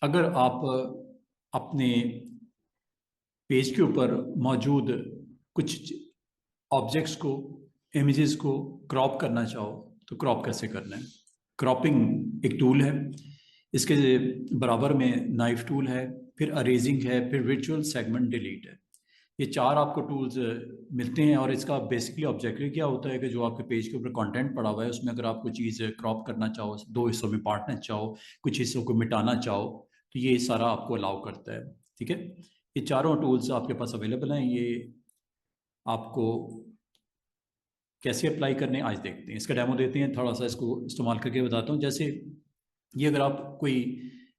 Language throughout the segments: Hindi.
अगर आप अपने पेज के ऊपर मौजूद कुछ ऑब्जेक्ट्स को, इमेजेस को क्रॉप करना चाहो तो क्रॉप कैसे करना है। क्रॉपिंग एक टूल है, इसके बराबर में नाइफ टूल है, फिर अरेजिंग है, फिर विजुअल सेगमेंट डिलीट है। ये चार आपको टूल्स मिलते हैं और इसका बेसिकली ऑब्जेक्टिव क्या होता है कि जो आपके पेज के ऊपर कंटेंट पड़ा हुआ है उसमें अगर आप कोई चीज़ क्रॉप करना चाहो, दो हिस्सों में बांटना चाहो, कुछ हिस्सों को मिटाना चाहो, तो ये सारा आपको अलाउ करता है। ठीक है, ये चारों टूल्स आपके पास अवेलेबल हैं। ये आपको कैसे अप्लाई करने आज देखते हैं, इसका डेमो देते हैं, थोड़ा सा इसको इस्तेमाल करके बताता हूँ। जैसे ये अगर आप कोई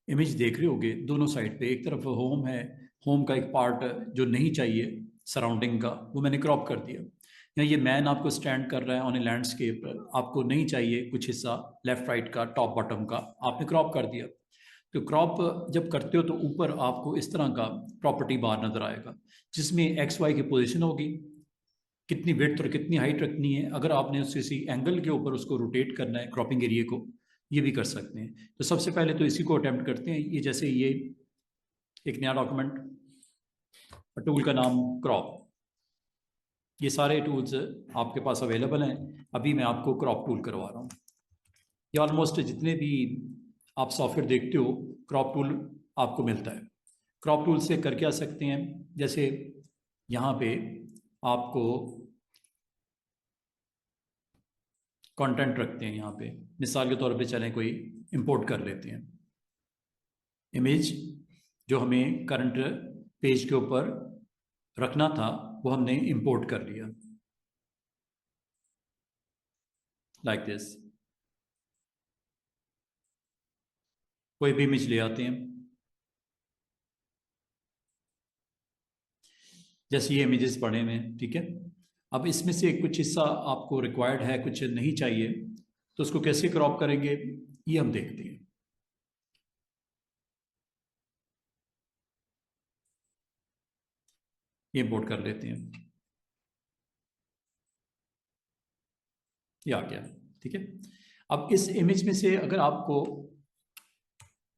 इमेज देख रहे होगे, दोनों साइड पे एक तरफ होम है, होम का एक पार्ट जो नहीं चाहिए सराउंडिंग का वो मैंने क्रॉप कर दिया। या ये मैन आपको स्टैंड कर रहा है ऑन ए लैंडस्केप, आपको नहीं चाहिए कुछ हिस्सा लेफ्ट राइट का, टॉप बॉटम का, आपने क्रॉप कर दिया। तो क्रॉप जब करते हो तो ऊपर आपको इस तरह का प्रॉपर्टी बार नजर आएगा जिसमें एक्स वाई की पोजीशन होगी, कितनी विड्थ और कितनी हाइट रखनी है। अगर आपने उस किसी एंगल के ऊपर उसको रोटेट करना है क्रॉपिंग एरिया को, ये भी कर सकते हैं। तो सबसे पहले तो इसी को अटेम्प्ट करते हैं। ये जैसे ये एक नया डॉक्यूमेंट, टूल का नाम क्रॉप, ये सारे टूल्स आपके पास अवेलेबल हैं। अभी मैं आपको क्रॉप टूल करवा रहा हूँ। ये ऑलमोस्ट जितने भी आप सॉफ्टवेयर देखते हो क्रॉप टूल आपको मिलता है। क्रॉप टूल से करके आ सकते हैं, जैसे यहाँ पे आपको कंटेंट रखते हैं। यहाँ पे मिसाल के तौर पे चलें कोई इंपोर्ट कर लेते हैं इमेज, जो हमें करंट पेज के ऊपर रखना था वो हमने इंपोर्ट कर लिया, लाइक दिस। कोई भी इमेज ले आते हैं, जैसे ये इमेजेस पड़े हुए हैं, ठीक है। अब इसमें से कुछ हिस्सा आपको रिक्वायर्ड है, कुछ नहीं चाहिए, तो उसको कैसे क्रॉप करेंगे ये हम देखते हैं। ये इंपोर्ट कर लेते हैं, ये आ गया, ठीक है। अब इस इमेज में से अगर आपको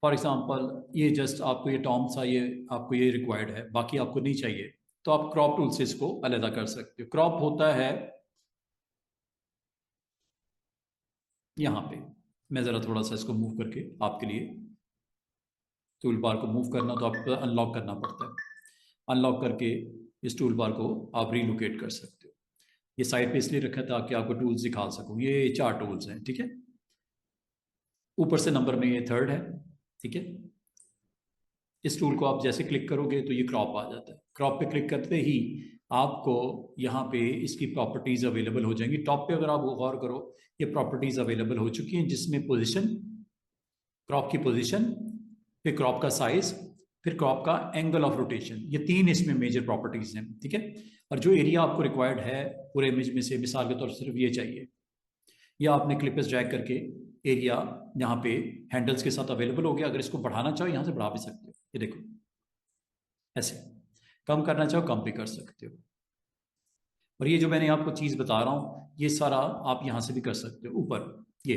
फॉर एग्जांपल ये जस्ट आपको ये टॉम सा, ये आपको ये रिक्वायर्ड है, बाकी आपको नहीं चाहिए, तो आप क्रॉप टूल से इसको अलग कर सकते हो। क्रॉप होता है यहाँ पे, मैं ज़रा थोड़ा सा इसको मूव करके आपके लिए, टूल बार को मूव करना तो आपको अनलॉक करना पड़ता है। अनलॉक करके इस टूल बार को आप रीलोकेट कर सकते हो। ये साइड पे इसलिए रखा था ताकि आपको टूल्स दिखा सकूँ। ये चार टूल्स हैं, ठीक है। ऊपर से नंबर में ये थर्ड है, ठीक है। इस टूल को आप जैसे क्लिक करोगे तो ये क्रॉप आ जाता है। क्रॉप पे क्लिक करते ही आपको यहाँ पे इसकी प्रॉपर्टीज अवेलेबल हो जाएंगी। टॉप पे अगर आप गौर करो, ये प्रॉपर्टीज अवेलेबल हो चुकी हैं जिसमें पोजीशन, क्रॉप की पोजीशन, फिर क्रॉप का साइज, फिर क्रॉप का एंगल ऑफ रोटेशन, ये तीन इसमें मेजर प्रॉपर्टीज हैं, ठीक है। और जो एरिया आपको रिक्वायर्ड है पूरे इमेज में से, मिसाल के तौर पर सिर्फ ये चाहिए, या आपने क्लिपर्स ड्रैग करके एरिया यहाँ पे हैंडल्स के साथ अवेलेबल हो गया। अगर इसको बढ़ाना चाहो यहाँ से बढ़ा भी सकते हो, ये देखो ऐसे। कम करना चाहो कम भी कर सकते हो। और ये जो मैंने आपको चीज़ बता रहा हूँ ये सारा आप यहाँ से भी कर सकते हो। ऊपर ये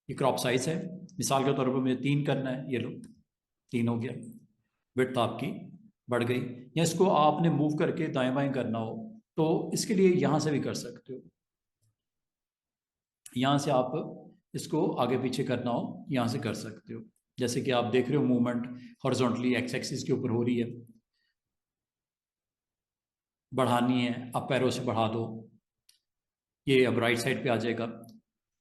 क्रॉप साइज है, मिसाल के तौर पर मुझे 3 करना है, ये लो 3 हो गया। विड्थ आपकी बढ़ गई। या इसको आपने मूव करके दाएं बाएं करना हो तो इसके लिए यहाँ से भी कर सकते हो। यहाँ से आप इसको आगे पीछे करना हो यहाँ से कर सकते हो। जैसे कि आप देख रहे हो मूवमेंट हॉरिजॉन्टली एक्स एक्सिस के ऊपर हो रही है, बढ़ानी है अप एरो से बढ़ा दो, ये अब राइट साइड पे आ जाएगा।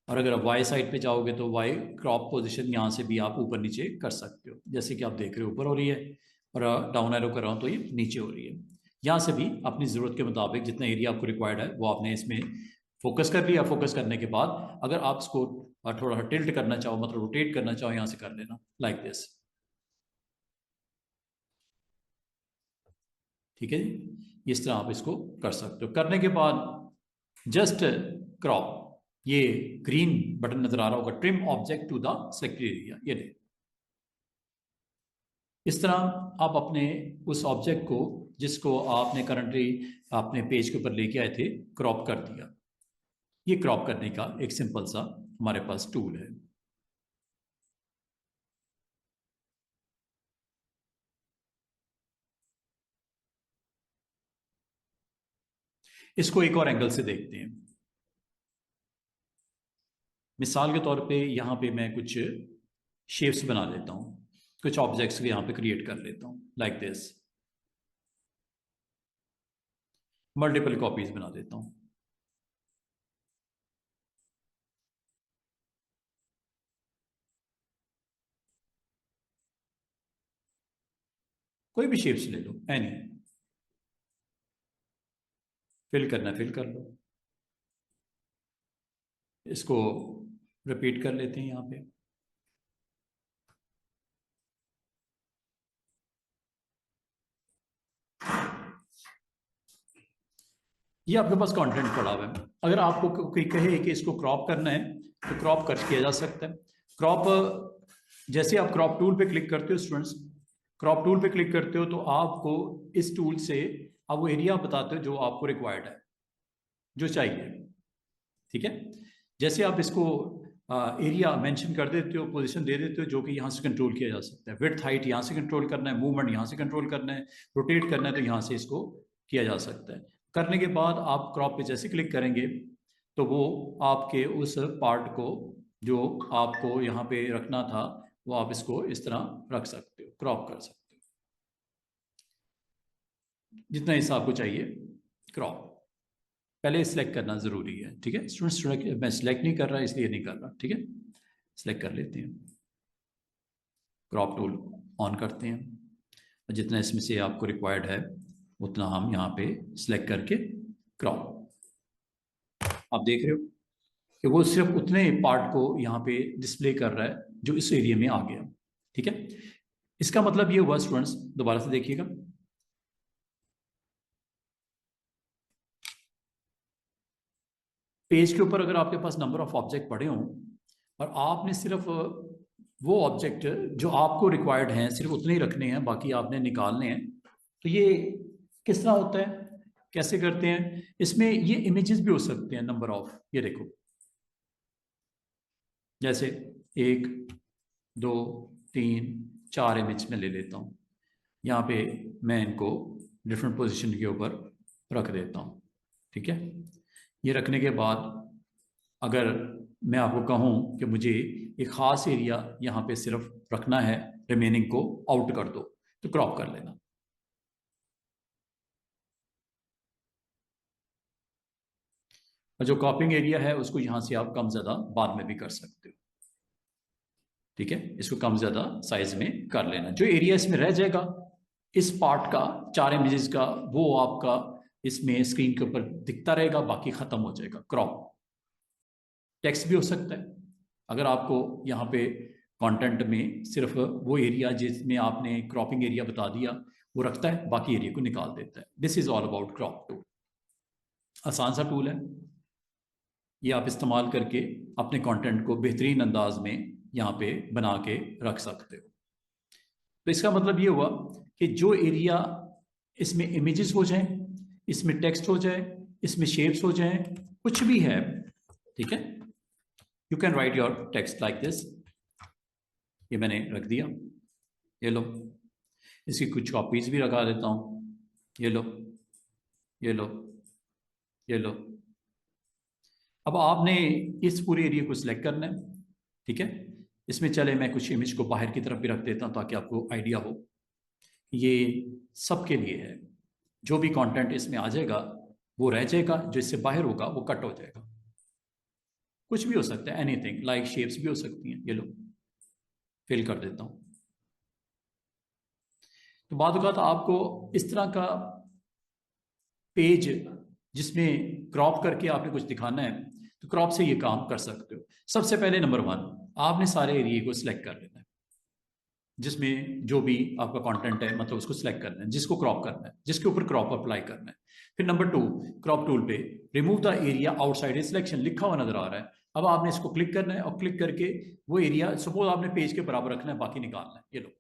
और अगर आप वाई साइड पे जाओगे तो वाई क्रॉप पोजीशन यहाँ से भी आप ऊपर नीचे कर सकते हो। जैसे कि आप देख रहे हो ऊपर हो रही है, और डाउन एरो कर रहा हूँ तो ये नीचे हो रही है। यहाँ से भी अपनी ज़रूरत के मुताबिक जितना एरिया आपको रिक्वायर्ड है वो आपने इसमें फोकस कर लिया। फोकस करने के बाद अगर आप इसको थोड़ा सा टिल्ट करना चाहो, मतलब रोटेट करना चाहो, यहाँ से कर लेना, लाइक दिस, ठीक है जी। इस तरह आप इसको कर सकते हो। करने के बाद जस्ट क्रॉप, ये ग्रीन बटन नजर आ रहा होगा, trim object to the selected area, ये ले। इस तरह आप अपने उस ऑब्जेक्ट को जिसको आपने करंटली अपने पेज के ऊपर लेके आए थे क्रॉप कर दिया। ये क्रॉप करने का एक सिंपल सा हमारे पास टूल है। इसको एक और एंगल से देखते हैं। मिसाल के तौर पे यहाँ पे मैं कुछ शेप्स बना लेता हूँ, कुछ ऑब्जेक्ट्स यहाँ पे क्रिएट कर लेता हूँ, लाइक दिस। मल्टीपल कॉपीज बना देता हूँ। कोई भी शेप्स ले लो, एनी। फिल करना फिल कर लो। इसको रिपीट कर लेते हैं यहाँ पे। ये आपके पास कंटेंट पड़ा हुआ है। अगर आपको कोई कहे कि इसको क्रॉप करना है तो क्रॉप कर किया जा सकता है। क्रॉप, जैसे आप क्रॉप टूल पे क्लिक करते हो स्टूडेंट्स, क्रॉप टूल पे क्लिक करते हो तो आपको इस टूल से आप वो एरिया बताते हो जो आपको रिक्वायर्ड है, जो चाहिए। ठीक है, जैसे आप इसको एरिया मेंशन कर देते हो, पोजीशन दे देते हो, जो कि यहाँ से कंट्रोल किया जा सकता है। विड्थ हाइट यहाँ से कंट्रोल करना है, मूवमेंट यहाँ से कंट्रोल करना है, रोटेट करना है तो यहाँ से इसको किया जा सकता है। करने के बाद आप क्रॉप पे जैसे क्लिक करेंगे तो वो आपके उस पार्ट को जो आपको यहाँ पे रखना था वो आप इसको इस तरह रख सकते हो, क्रॉप कर सकते हो जितना हिस्सा आपको चाहिए। क्रॉप पहले सिलेक्ट करना जरूरी है। ठीक है स्टूडेंट्स, मैं सिलेक्ट नहीं कर रहा इसलिए नहीं कर रहा। ठीक है, सिलेक्ट कर लेते हैं, क्रॉप टूल ऑन करते हैं, और जितना इसमें से आपको रिक्वायर्ड है उतना हम यहाँ पे सिलेक्ट करके क्रॉप। आप देख रहे हो कि वो सिर्फ उतने पार्ट को यहाँ पे डिस्प्ले कर रहा है जो इस एरिया में आ गया। ठीक है, इसका मतलब ये हुआ स्टूडेंट्स, दोबारा से देखिएगा, पेज के ऊपर अगर आपके पास नंबर ऑफ ऑब्जेक्ट पड़े हों और आपने सिर्फ वो ऑब्जेक्ट जो आपको रिक्वायर्ड हैं सिर्फ उतने ही रखने हैं, बाकी आपने निकालने हैं, तो ये किस तरह होता है, कैसे करते हैं? इसमें ये इमेजेस भी हो सकते हैं, नंबर ऑफ, ये देखो, जैसे 1 2 3 4 इमेज में ले लेता हूँ। यहाँ पे मैं इनको डिफरेंट पोजीशन के ऊपर रख देता हूँ। ठीक है, ये रखने के बाद अगर मैं आपको कहूँ कि मुझे एक ख़ास एरिया यहाँ पे सिर्फ रखना है, रिमेनिंग को आउट कर दो, तो क्रॉप कर लेना। और जो क्रॉपिंग एरिया है उसको यहाँ से आप कम ज़्यादा बाद में भी कर सकते हो। ठीक है, इसको कम ज़्यादा साइज में कर लेना। जो एरिया इसमें रह जाएगा इस पार्ट का, 4 इमेजेस का, वो आपका इसमें स्क्रीन के ऊपर दिखता रहेगा, बाकी ख़त्म हो जाएगा। क्रॉप टेक्स्ट भी हो सकता है। अगर आपको यहाँ पे कंटेंट में सिर्फ वो एरिया जिसमें आपने क्रॉपिंग एरिया बता दिया वो रखता है, बाकी एरिया को निकाल देता है। This is all about crop tool. आसान सा टूल है, ये आप इस्तेमाल करके अपने कंटेंट को बेहतरीन अंदाज में यहाँ पे बना के रख सकते हो। तो इसका मतलब ये हुआ कि जो एरिया इसमें इमेजेस हो जाए, इसमें टेक्स्ट हो जाए, इसमें शेप्स हो जाए, कुछ भी है, ठीक है, you can write your text like this. ये मैंने रख दिया, ये लो, इसकी कुछ कॉपीज भी लगा देता हूँ, ये लो, ये लो, ये लो। अब आपने इस पूरे एरिया को सिलेक्ट करना है। ठीक है, इसमें चले मैं कुछ इमेज को बाहर की तरफ भी रख देता हूँ ताकि आपको आइडिया हो। ये सबके लिए है, जो भी कंटेंट इसमें आ जाएगा वो रह जाएगा, जो इससे बाहर होगा वो कट हो जाएगा। कुछ भी हो सकता है, एनीथिंग, लाइक शेप्स भी हो सकती हैं। ये लो, फिल कर देता हूँ। तो बाद का आपको इस तरह का पेज जिसमें क्रॉप करके आपने कुछ दिखाना है तो क्रॉप से ये काम कर सकते हो। सबसे पहले नंबर 1, आपने सारे एरिया को सिलेक्ट कर लेना है जिसमें जो भी आपका कंटेंट है, मतलब उसको सिलेक्ट करना है, जिसको क्रॉप करना है, जिसके ऊपर क्रॉप अप्लाई करना है। फिर नंबर 2, क्रॉप टूल पे remove the area outside selection लिखा हुआ नजर आ रहा है। अब आपने इसको क्लिक करना है और क्लिक करके वो एरिया, सपोज आपने पेज के बराबर रखना है, बाकी निकालना है। ये लो,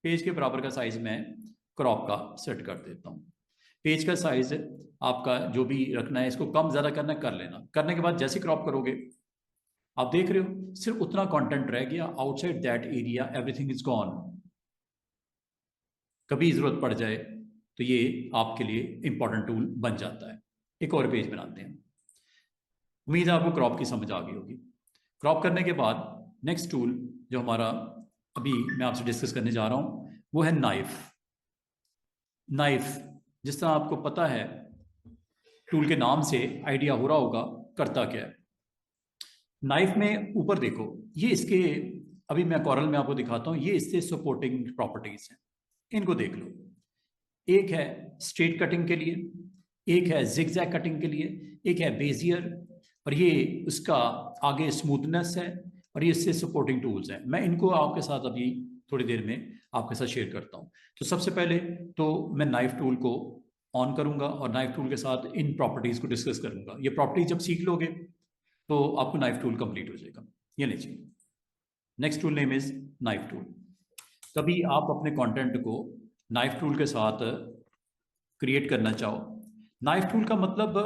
पेज के बराबर का साइज मैं क्रॉप का सेट कर देता हूँ। पेज का साइज आपका जो भी रखना है, इसको कम ज्यादा करना है, कर लेना। करने के बाद जैसे क्रॉप करोगे आप देख रहे हो सिर्फ उतना कंटेंट रह गया, outside that area everything is gone. कभी जरूरत पड़ जाए तो ये आपके लिए इंपॉर्टेंट टूल बन जाता है। एक और पेज बनाते हैं। उम्मीद है आपको क्रॉप की समझ आ गई होगी। क्रॉप करने के बाद नेक्स्ट टूल जो हमारा अभी मैं आपसे डिस्कस करने जा रहा हूँ वो है नाइफ। नाइफ जिस तरह आपको पता है, टूल के नाम से आइडिया हो रहा होगा करता क्या है। नाइफ में ऊपर देखो, ये इसके, अभी मैं कॉरल में आपको दिखाता हूँ, ये इससे सपोर्टिंग प्रॉपर्टीज हैं, इनको देख लो। एक है स्ट्रेट कटिंग के लिए, एक है जिगजैग कटिंग के लिए, एक है बेजियर, और ये उसका आगे स्मूथनेस है, और ये इससे सपोर्टिंग टूल्स हैं। मैं इनको आपके साथ अभी थोड़ी देर में आपके साथ शेयर करता हूँ। तो सबसे पहले तो मैं नाइफ टूल को ऑन करूंगा और नाइफ टूल के साथ इन प्रॉपर्टीज को डिस्कस करूंगा। ये प्रॉपर्टीज जब सीख लोगे तो आपको नाइफ टूल कंप्लीट हो जाएगा। ये लीजिए, next tool name is knife tool. कभी आप अपने कंटेंट को नाइफ टूल के साथ क्रिएट करना चाहो, नाइफ टूल का मतलब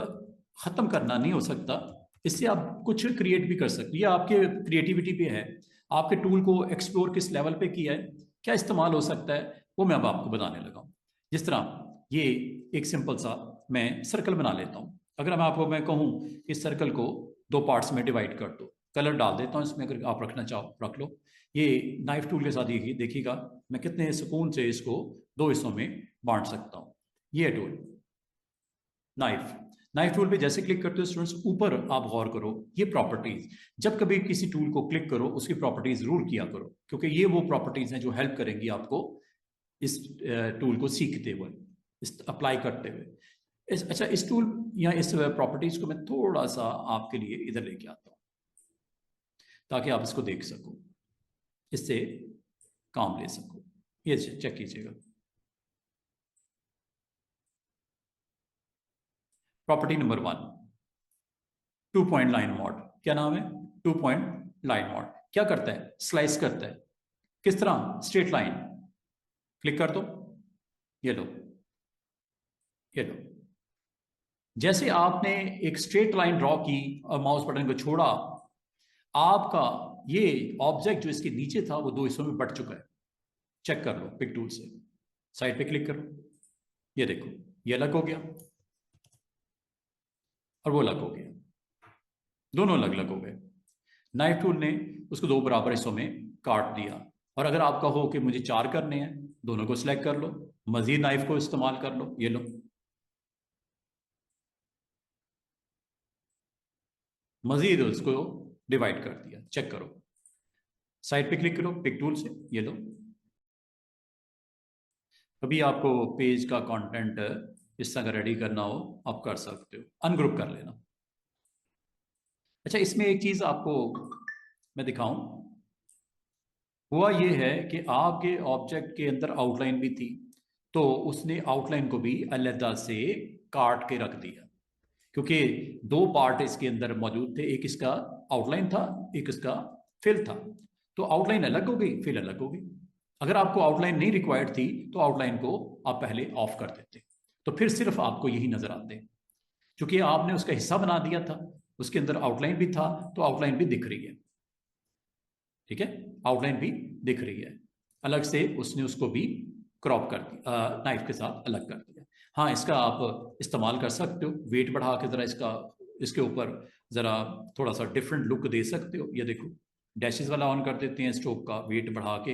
खत्म करना नहीं हो सकता, इससे आप कुछ क्रिएट भी कर सकते। ये आपके क्रिएटिविटी पे है, आपके टूल को एक्सप्लोर किस लेवल पे किया है, क्या इस्तेमाल हो सकता है, वो मैं अब आपको बताने लगा हूँ। जिस तरह ये एक सिंपल सा मैं सर्कल बना लेता हूँ। अगर मैं कहूँ इस सर्कल को दो पार्ट्स में डिवाइड कर दो, कलर डाल देता हूँ इसमें, अगर आप रखना चाहो रख लो। ये नाइफ टूल के साथ ये देखिएगा मैं कितने सुकून से इसको दो हिस्सों में बांट सकता हूँ। ये टूल नाइफ, नाइफ टूल पे जैसे क्लिक करते हो स्टूडेंट्स, ऊपर आप गौर करो ये प्रॉपर्टीज, जब कभी किसी टूल को क्लिक करो उसकी प्रॉपर्टीज जरूर किया करो, क्योंकि ये वो प्रॉपर्टीज हैं जो हेल्प करेंगी आपको इस टूल को सीखते हुए, इस अप्लाई करते हुए। अच्छा, इस टूल या इस प्रॉपर्टीज को मैं थोड़ा सा आपके लिए इधर लेके आता हूँ ताकि आप इसको देख सको, इससे काम ले सको। ये चेक कीजिएगा, property number 1, 2 point line mod. क्या नाम है? 2 पॉइंट लाइन मॉड। क्या करता है? स्लाइस करता है। किस तरह? Straight line. क्लिक कर दो, ये लो, ये लो। जैसे आपने एक स्ट्रेट लाइन ड्रॉ की और माउस बटन को छोड़ा, आपका ये ऑब्जेक्ट जो इसके नीचे था वो दो हिस्सों में बट चुका है। चेक कर लो पिक टूल से, साइड पे क्लिक करो, ये देखो, ये अलग हो गया और वो अलग हो गया, दोनों अलग अलग हो गए। नाइफ टूल ने उसको दो बराबर हिस्सों में काट दिया। और अगर आपका हो कि मुझे 4 करने हैं, दोनों को सिलेक्ट कर लो, मजीद नाइफ को इस्तेमाल कर लो, ये लो, मजीद उसको डिवाइड कर दिया। चेक करो, साइड पे क्लिक करो पिक टूल से, ये लो। कभी आपको पेज का कंटेंट इस तरह रेडी करना हो आप कर सकते हो, अनग्रुप कर लेना। अच्छा, इसमें एक चीज आपको मैं दिखाऊं, हुआ ये है कि आपके ऑब्जेक्ट के अंदर आउटलाइन भी थी, तो उसने आउटलाइन को भी अलग से काट के रख दिया, क्योंकि दो पार्ट इसके अंदर मौजूद थे, एक इसका आउटलाइन था, एक इसका फिल था। तो आउटलाइन अलग हो गई, फिल अलग हो गई। अगर आपको आउटलाइन नहीं रिक्वायर्ड थी तो आउटलाइन को आप पहले ऑफ कर देते, तो फिर सिर्फ आपको यही नजर आते। क्योंकि आपने उसका हिस्सा बना दिया था, उसके अंदर आउटलाइन भी था, तो आउटलाइन भी दिख रही है। ठीक है, आउटलाइन भी दिख रही है। अलग से उसने उसको भी क्रॉप कर दिया, नाइफ के साथ अलग कर दिया। हाँ, इसका आप इस्तेमाल कर सकते हो, वेट बढ़ा के ज़रा इसका, इसके ऊपर ज़रा थोड़ा सा डिफरेंट लुक दे सकते हो। ये देखो, डैशेस वाला ऑन कर देते हैं, स्ट्रोक का वेट बढ़ा के,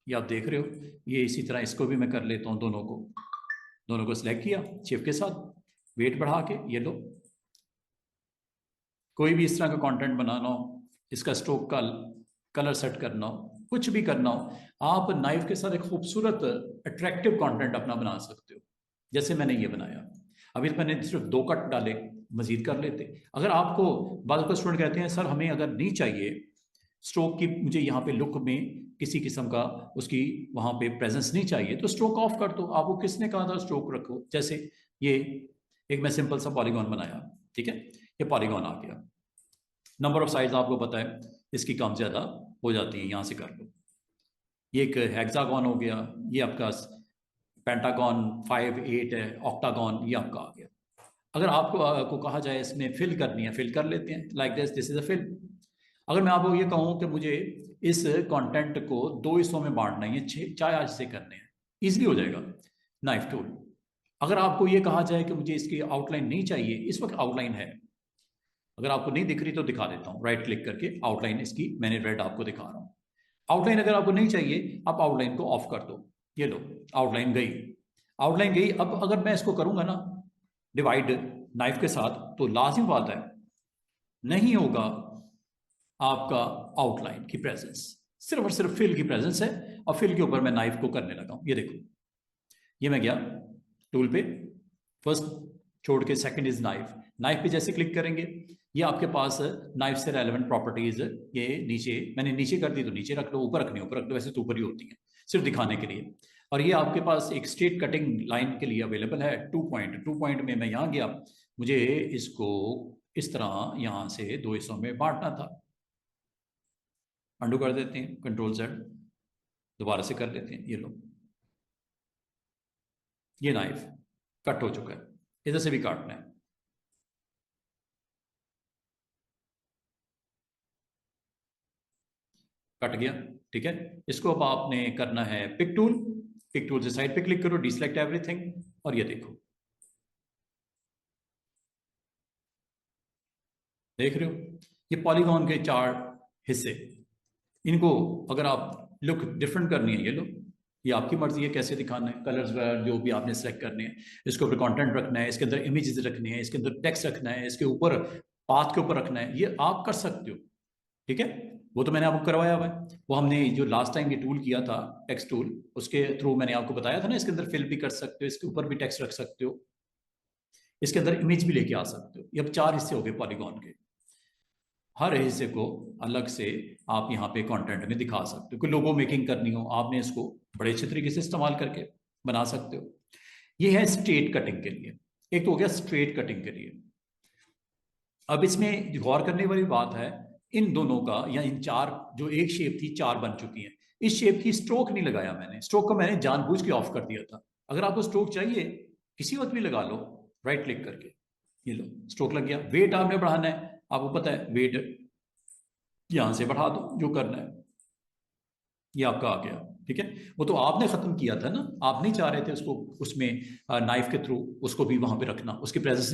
ये आप देख रहे हो। ये इसी तरह इसको भी मैं कर लेता हूँ, दोनों को सिलेक्ट किया शिफ्ट के साथ, वेट बढ़ा के, ये लो। कोई भी इस तरह का कंटेंट बनाना हो, इसका स्ट्रोक का कलर सेट करना हो, कुछ भी करना हो, आप नाइफ के साथ एक खूबसूरत अट्रैक्टिव कंटेंट अपना बना सकते हो, जैसे मैंने ये बनाया। अभी तो मैंने सिर्फ 2 कट डाले, मजीद कर लेते। अगर आपको, बाद का स्टूडेंट कहते हैं सर हमें अगर नहीं चाहिए स्ट्रोक की, मुझे यहाँ पे लुक में किसी किस्म का उसकी वहाँ पे प्रेजेंस नहीं चाहिए, तो स्ट्रोक ऑफ कर दो। आपको किसने कहा था स्ट्रोक रखो? जैसे ये एक मैं सिंपल सा पॉलीगॉन बनाया, ठीक है, ये पॉलीगॉन आ गया। नंबर ऑफ साइज आपको पता है इसकी कम ज़्यादा हो जाती है, यहाँ से कर लो। ये एक हेक्सागॉन हो गया, ये आपका पेंटागॉन 5 8 है, ऑक्टागॉन ये आपका आ गया। अगर आपको कहा जाए इसमें फिल करनी है, फिल कर लेते हैं, like this is a fill. अगर मैं आपको ये कहूँ कि मुझे इस कंटेंट को 2 हिस्सों में बांटना है, ये 4 हिस्से करने हैं, ईजिली हो जाएगा। नाइफ टूल, अगर आपको ये कहा जाए कि मुझे इसकी आउटलाइन नहीं चाहिए, इस वक्त आउटलाइन है, अगर आपको नहीं दिख रही तो दिखा देता हूँ, राइट क्लिक करके आउटलाइन इसकी मैंने रेड आपको दिखा रहा हूँ। आउटलाइन अगर आपको नहीं चाहिए, आप आउटलाइन को ऑफ कर दो। ये लो, आउटलाइन गई, आउटलाइन गई। अब अगर मैं इसको करूंगा ना डिवाइड नाइफ के साथ, तो लाजिम बात है नहीं होगा आपका आउटलाइन की प्रेजेंस, सिर्फ और सिर्फ फिल की प्रेजेंस है। और फिल के ऊपर मैं नाइफ को करने लगा हूं। ये देखो, ये मैं गया टूल पे, फर्स्ट छोड़ के सेकंड इज नाइफ। नाइफ पे जैसे क्लिक करेंगे, ये आपके पास नाइफ से रेलेवेंट प्रॉपर्टीज, ये नीचे मैंने नीचे कर दी तो नीचे रख लो, ऊपर रखनी ऊपर रख लो, वैसे तो ऊपर ही होती है, सिर्फ दिखाने के लिए। और ये आपके पास एक स्ट्रेट कटिंग लाइन के लिए अवेलेबल है। 2 पॉइंट में मैं यहाँ गया, मुझे इसको इस तरह यहाँ से 2 हिस्सों में बांटना था। अंडू कर देते हैं, कंट्रोल Z, दोबारा से कर देते हैं। ये लो, ये नाइफ कट हो चुका है, इधर से भी काटना है। कट गया, ठीक है। इसको अब आपने करना है पिक टूल, पिक टूल से साइड पे क्लिक करो, डिसेलेक्ट एवरीथिंग, और ये देखो, देख रहे हो ये पॉलीगॉन के 4 हिस्से। इनको अगर आप लुक डिफरेंट करनी है, ये लो, ये आपकी मर्जी है कैसे दिखाना है, कलर्स वगैरह जो भी आपने सेलेक्ट करने हैं। इसके ऊपर कंटेंट रखना है, इसके अंदर इमेजेस रखनी है, इसके अंदर टेक्स्ट रखना है, इसके ऊपर पाथ के ऊपर रखना है, ये आप कर सकते हो, ठीक है। वो तो मैंने आपको करवाया हुआ है, वो हमने जो लास्ट टाइम ये टूल किया था टेक्स्ट टूल, उसके थ्रू मैंने आपको बताया था ना, इसके अंदर फिल भी कर सकते हो, इसके ऊपर भी टेक्स्ट रख सकते हो, इसके अंदर इमेज भी लेके आ सकते हो। ये अब 4 हिस्से हो गए पॉलीगॉन के, हर हिस्से को अलग से आप यहाँ पे कंटेंट में दिखा सकते हो। कोई लोगो मेकिंग करनी हो, आपने इसको बड़े अच्छे तरीके से इस्तेमाल करके बना सकते हो। ये है स्ट्रेट कटिंग के लिए, एक तो हो गया स्ट्रेट कटिंग के लिए। अब इसमें गौर करने वाली बात है, इन दोनों का या इन 4, जो एक शेप थी 4 बन चुकी है, इस शेप की स्ट्रोक नहीं लगाया मैंने, स्ट्रोक को मैंने जानबूझ के ऑफ कर दिया था। अगर आपको स्ट्रोक चाहिए किसी वक्त भी लगा लो, राइट क्लिक करके, ये लो स्ट्रोक लग गया। वेट आपने बढ़ाना है, आपको पता है वेट यहां से बढ़ा दो, जो करना है, ये आपका आ गया, ठीक है। वो तो आपने खत्म किया था ना, आप नहीं चाह रहे थे उसको उसमें नाइफ के थ्रू उसको भी वहां पे रखना, उसकी प्रेजेंस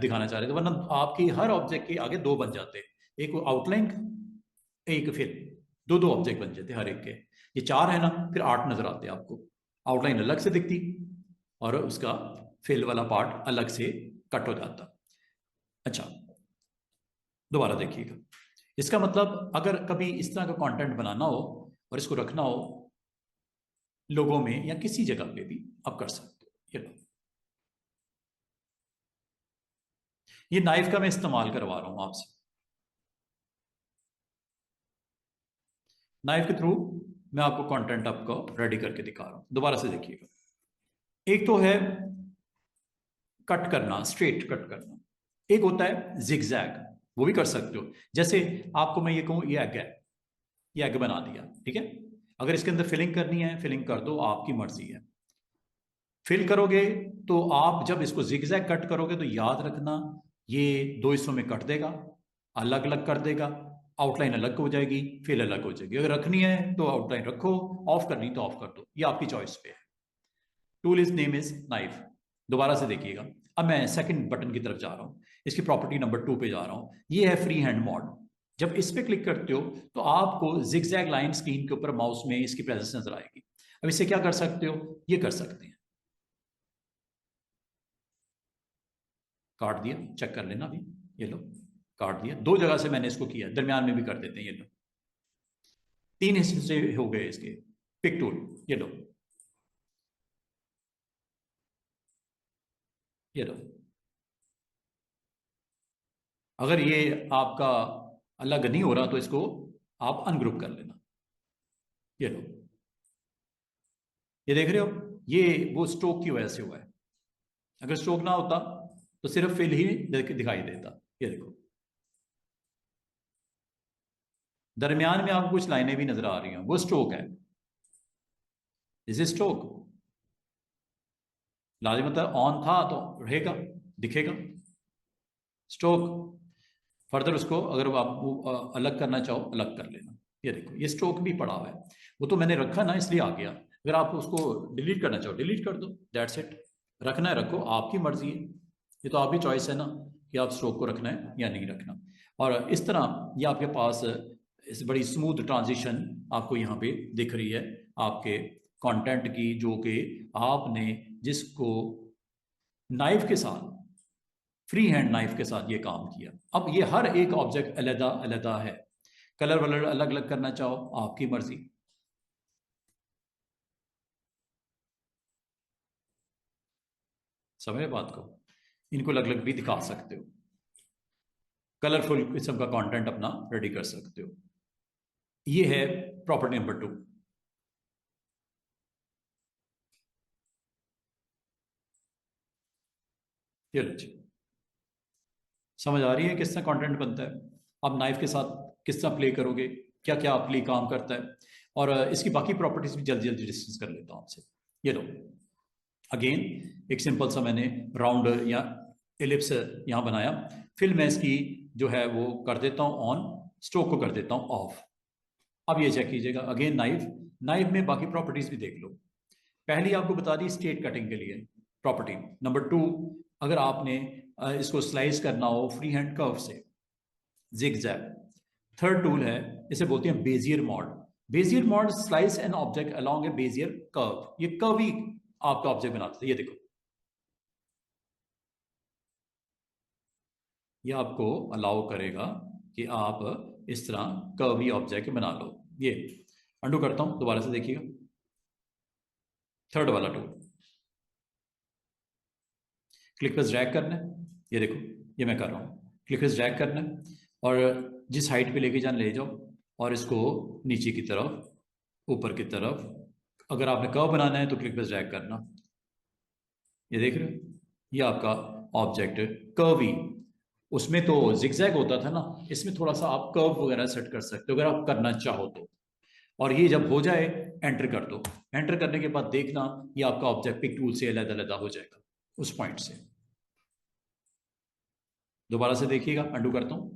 दिखाना चाह रहे थे, वरना आपकी हर ऑब्जेक्ट के आगे 2 बन जाते, एक आउटलाइन, एक फिल, दो ऑब्जेक्ट बन जाते हर एक के। ये 4 है ना, फिर 8 नजर आते आपको, आउटलाइन अलग से दिखती और उसका फिल वाला पार्ट अलग से कट हो जाता। अच्छा, दोबारा देखिएगा, इसका मतलब अगर कभी इस तरह का कंटेंट बनाना हो और इसको रखना हो लोगों में या किसी जगह पे भी, आप कर सकते हो। ये लो, ये नाइफ का मैं इस्तेमाल करवा रहा हूं आपसे, नाइफ के थ्रू मैं आपको कंटेंट आपको रेडी करके दिखा रहा हूं। दोबारा से देखिएगा, एक तो है कट करना, स्ट्रेट कट करना, एक होता है जिगजैग, वो भी कर सकते हो। जैसे आपको मैं ये कहूं ये एग है, ये एग बना दिया, ठीक है। अगर इसके अंदर फिलिंग करनी है, फिलिंग कर दो, आपकी मर्जी है। फिल करोगे तो आप जब इसको जिगजैग कट करोगे तो याद रखना ये 2 हिस्सों में कट देगा, अलग अलग कर देगा, आउटलाइन अलग हो जाएगी, फिल अलग हो जाएगी। अगर रखनी है तो आउटलाइन रखो, ऑफ करनी तो ऑफ कर दो, ये आपकी चॉइस पे है। Tool is name is knife. दोबारा से देखिएगा, अब मैं सेकंड बटन की तरफ जा रहा हूं, इसकी प्रॉपर्टी नंबर 2 पे जा रहा हूं, ये है फ्री हैंड मोड। जब इस पे क्लिक करते हो तो आपको जिगजैग लाइन स्क्रीन के ऊपर माउस में इसकी प्रेजेंस नजर आएगी। अब इससे क्या कर सकते हो, ये कर सकते हैं, काट दिया, चेक कर लेना अभी, ये लो काट दिया। 2 जगह से मैंने इसको किया, दरमियान में भी कर देते हैं, ये लो 3 हिस्से हो गए इसके। पिक टूल, ये लो, ये लो। अगर ये आपका अलग नहीं हो रहा तो इसको आप अनग्रुप कर लेना, ये लो, ये देख रहे हो, ये वो स्ट्रोक की वजह से हुआ है। अगर स्ट्रोक ना होता तो सिर्फ फिल ही दिखाई देता। ये देखो, दरमियान में आपको कुछ लाइनें भी नजर आ रही हैं, वो स्ट्रोक है, इज स्ट्रोक। लाजिम मतलब ऑन था तो रहेगा, दिखेगा स्ट्रोक। फर्दर उसको अगर आप अलग करना चाहो अलग कर लेना। ये देखो, ये स्ट्रोक भी पड़ा हुआ है, वो तो मैंने रखा ना इसलिए आ गया। अगर आप उसको डिलीट करना चाहो डिलीट कर दो, दैट्स इट। रखना है रखो, आपकी मर्जी है, ये तो आपकी चॉइस है ना कि आप स्ट्रोक को रखना है या नहीं रखना। और इस तरह ये आपके पास इस बड़ी स्मूथ ट्रांजिशन आपको यहाँ पे दिख रही है आपके कंटेंट की, जो कि आपने जिसको नाइफ के साथ, फ्री हैंड नाइफ के साथ ये काम किया। अब ये हर एक ऑब्जेक्ट अलग अलग है, कलर वलर अलग अलग करना चाहो आपकी मर्जी। समझे बात को, इनको अलग अलग भी दिखा सकते हो, कलरफुल किस्म का कंटेंट अपना रेडी कर सकते हो। ये है प्रॉपर्टी नंबर 2। चलो जी, समझ आ रही है किस तरह कंटेंट बनता है, आप नाइफ के साथ किस तरह प्ले करोगे, क्या क्या प्ले काम करता है, और इसकी बाकी प्रॉपर्टीज भी जल्दी जल्दी डिस्कस कर लेता हूं आपसे। ये लो, अगेन एक सिंपल सा मैंने राउंड या एलिप्स यहाँ बनाया, फिर मैं इसकी जो है वो कर देता हूँ ऑन, स्ट्रोक को कर देता हूँ ऑफ। अब ये चेक कीजिएगा, अगेन नाइफ, नाइफ में बाकी प्रॉपर्टीज भी देख लो। पहली आपको बता दी स्ट्रेट कटिंग के लिए प्रॉपर्टी। नंबर 2, अगर आपने इसको स्लाइस करना हो फ्री हैंड कर्व से, जिगजैग। थर्ड टूल है, इसे बोलते हैं Bezier mod. Bezier mod slice an object along A Bezier curve, ये कर्व ही आपका ऑब्जेक्ट बनाता है। ये देखो, ये आपको अलाउ करेगा कि आप इस तरह कर्वी ऑब्जेक्ट बना लो। ये अंडू करता हूं, दोबारा से देखिएगा, थर्ड वाला टूल, क्लिक पर ड्रैग करना है। ये देखो, ये मैं कर रहा हूँ, क्लिक पर ड्रैग करना है और जिस हाइट पे लेके जाना ले जाओ, और इसको नीचे की तरफ, ऊपर की तरफ। अगर आपने कर्व बनाना है तो क्लिक पर ड्रैग करना। ये देख रहे हो, ये आपका ऑब्जेक्ट कर्वी। उसमें तो जिगजैग होता था ना, इसमें थोड़ा सा आप कर्व वगैरह सेट कर सकते हो अगर आप करना चाहो तो। और ये जब हो जाए एंटर कर दो, एंटर करने के बाद देखना ये आपका ऑब्जेक्ट पिक टूल से अलग अलग हो जाएगा उस पॉइंट से। दोबारा से देखिएगा, अंडू करता हूं।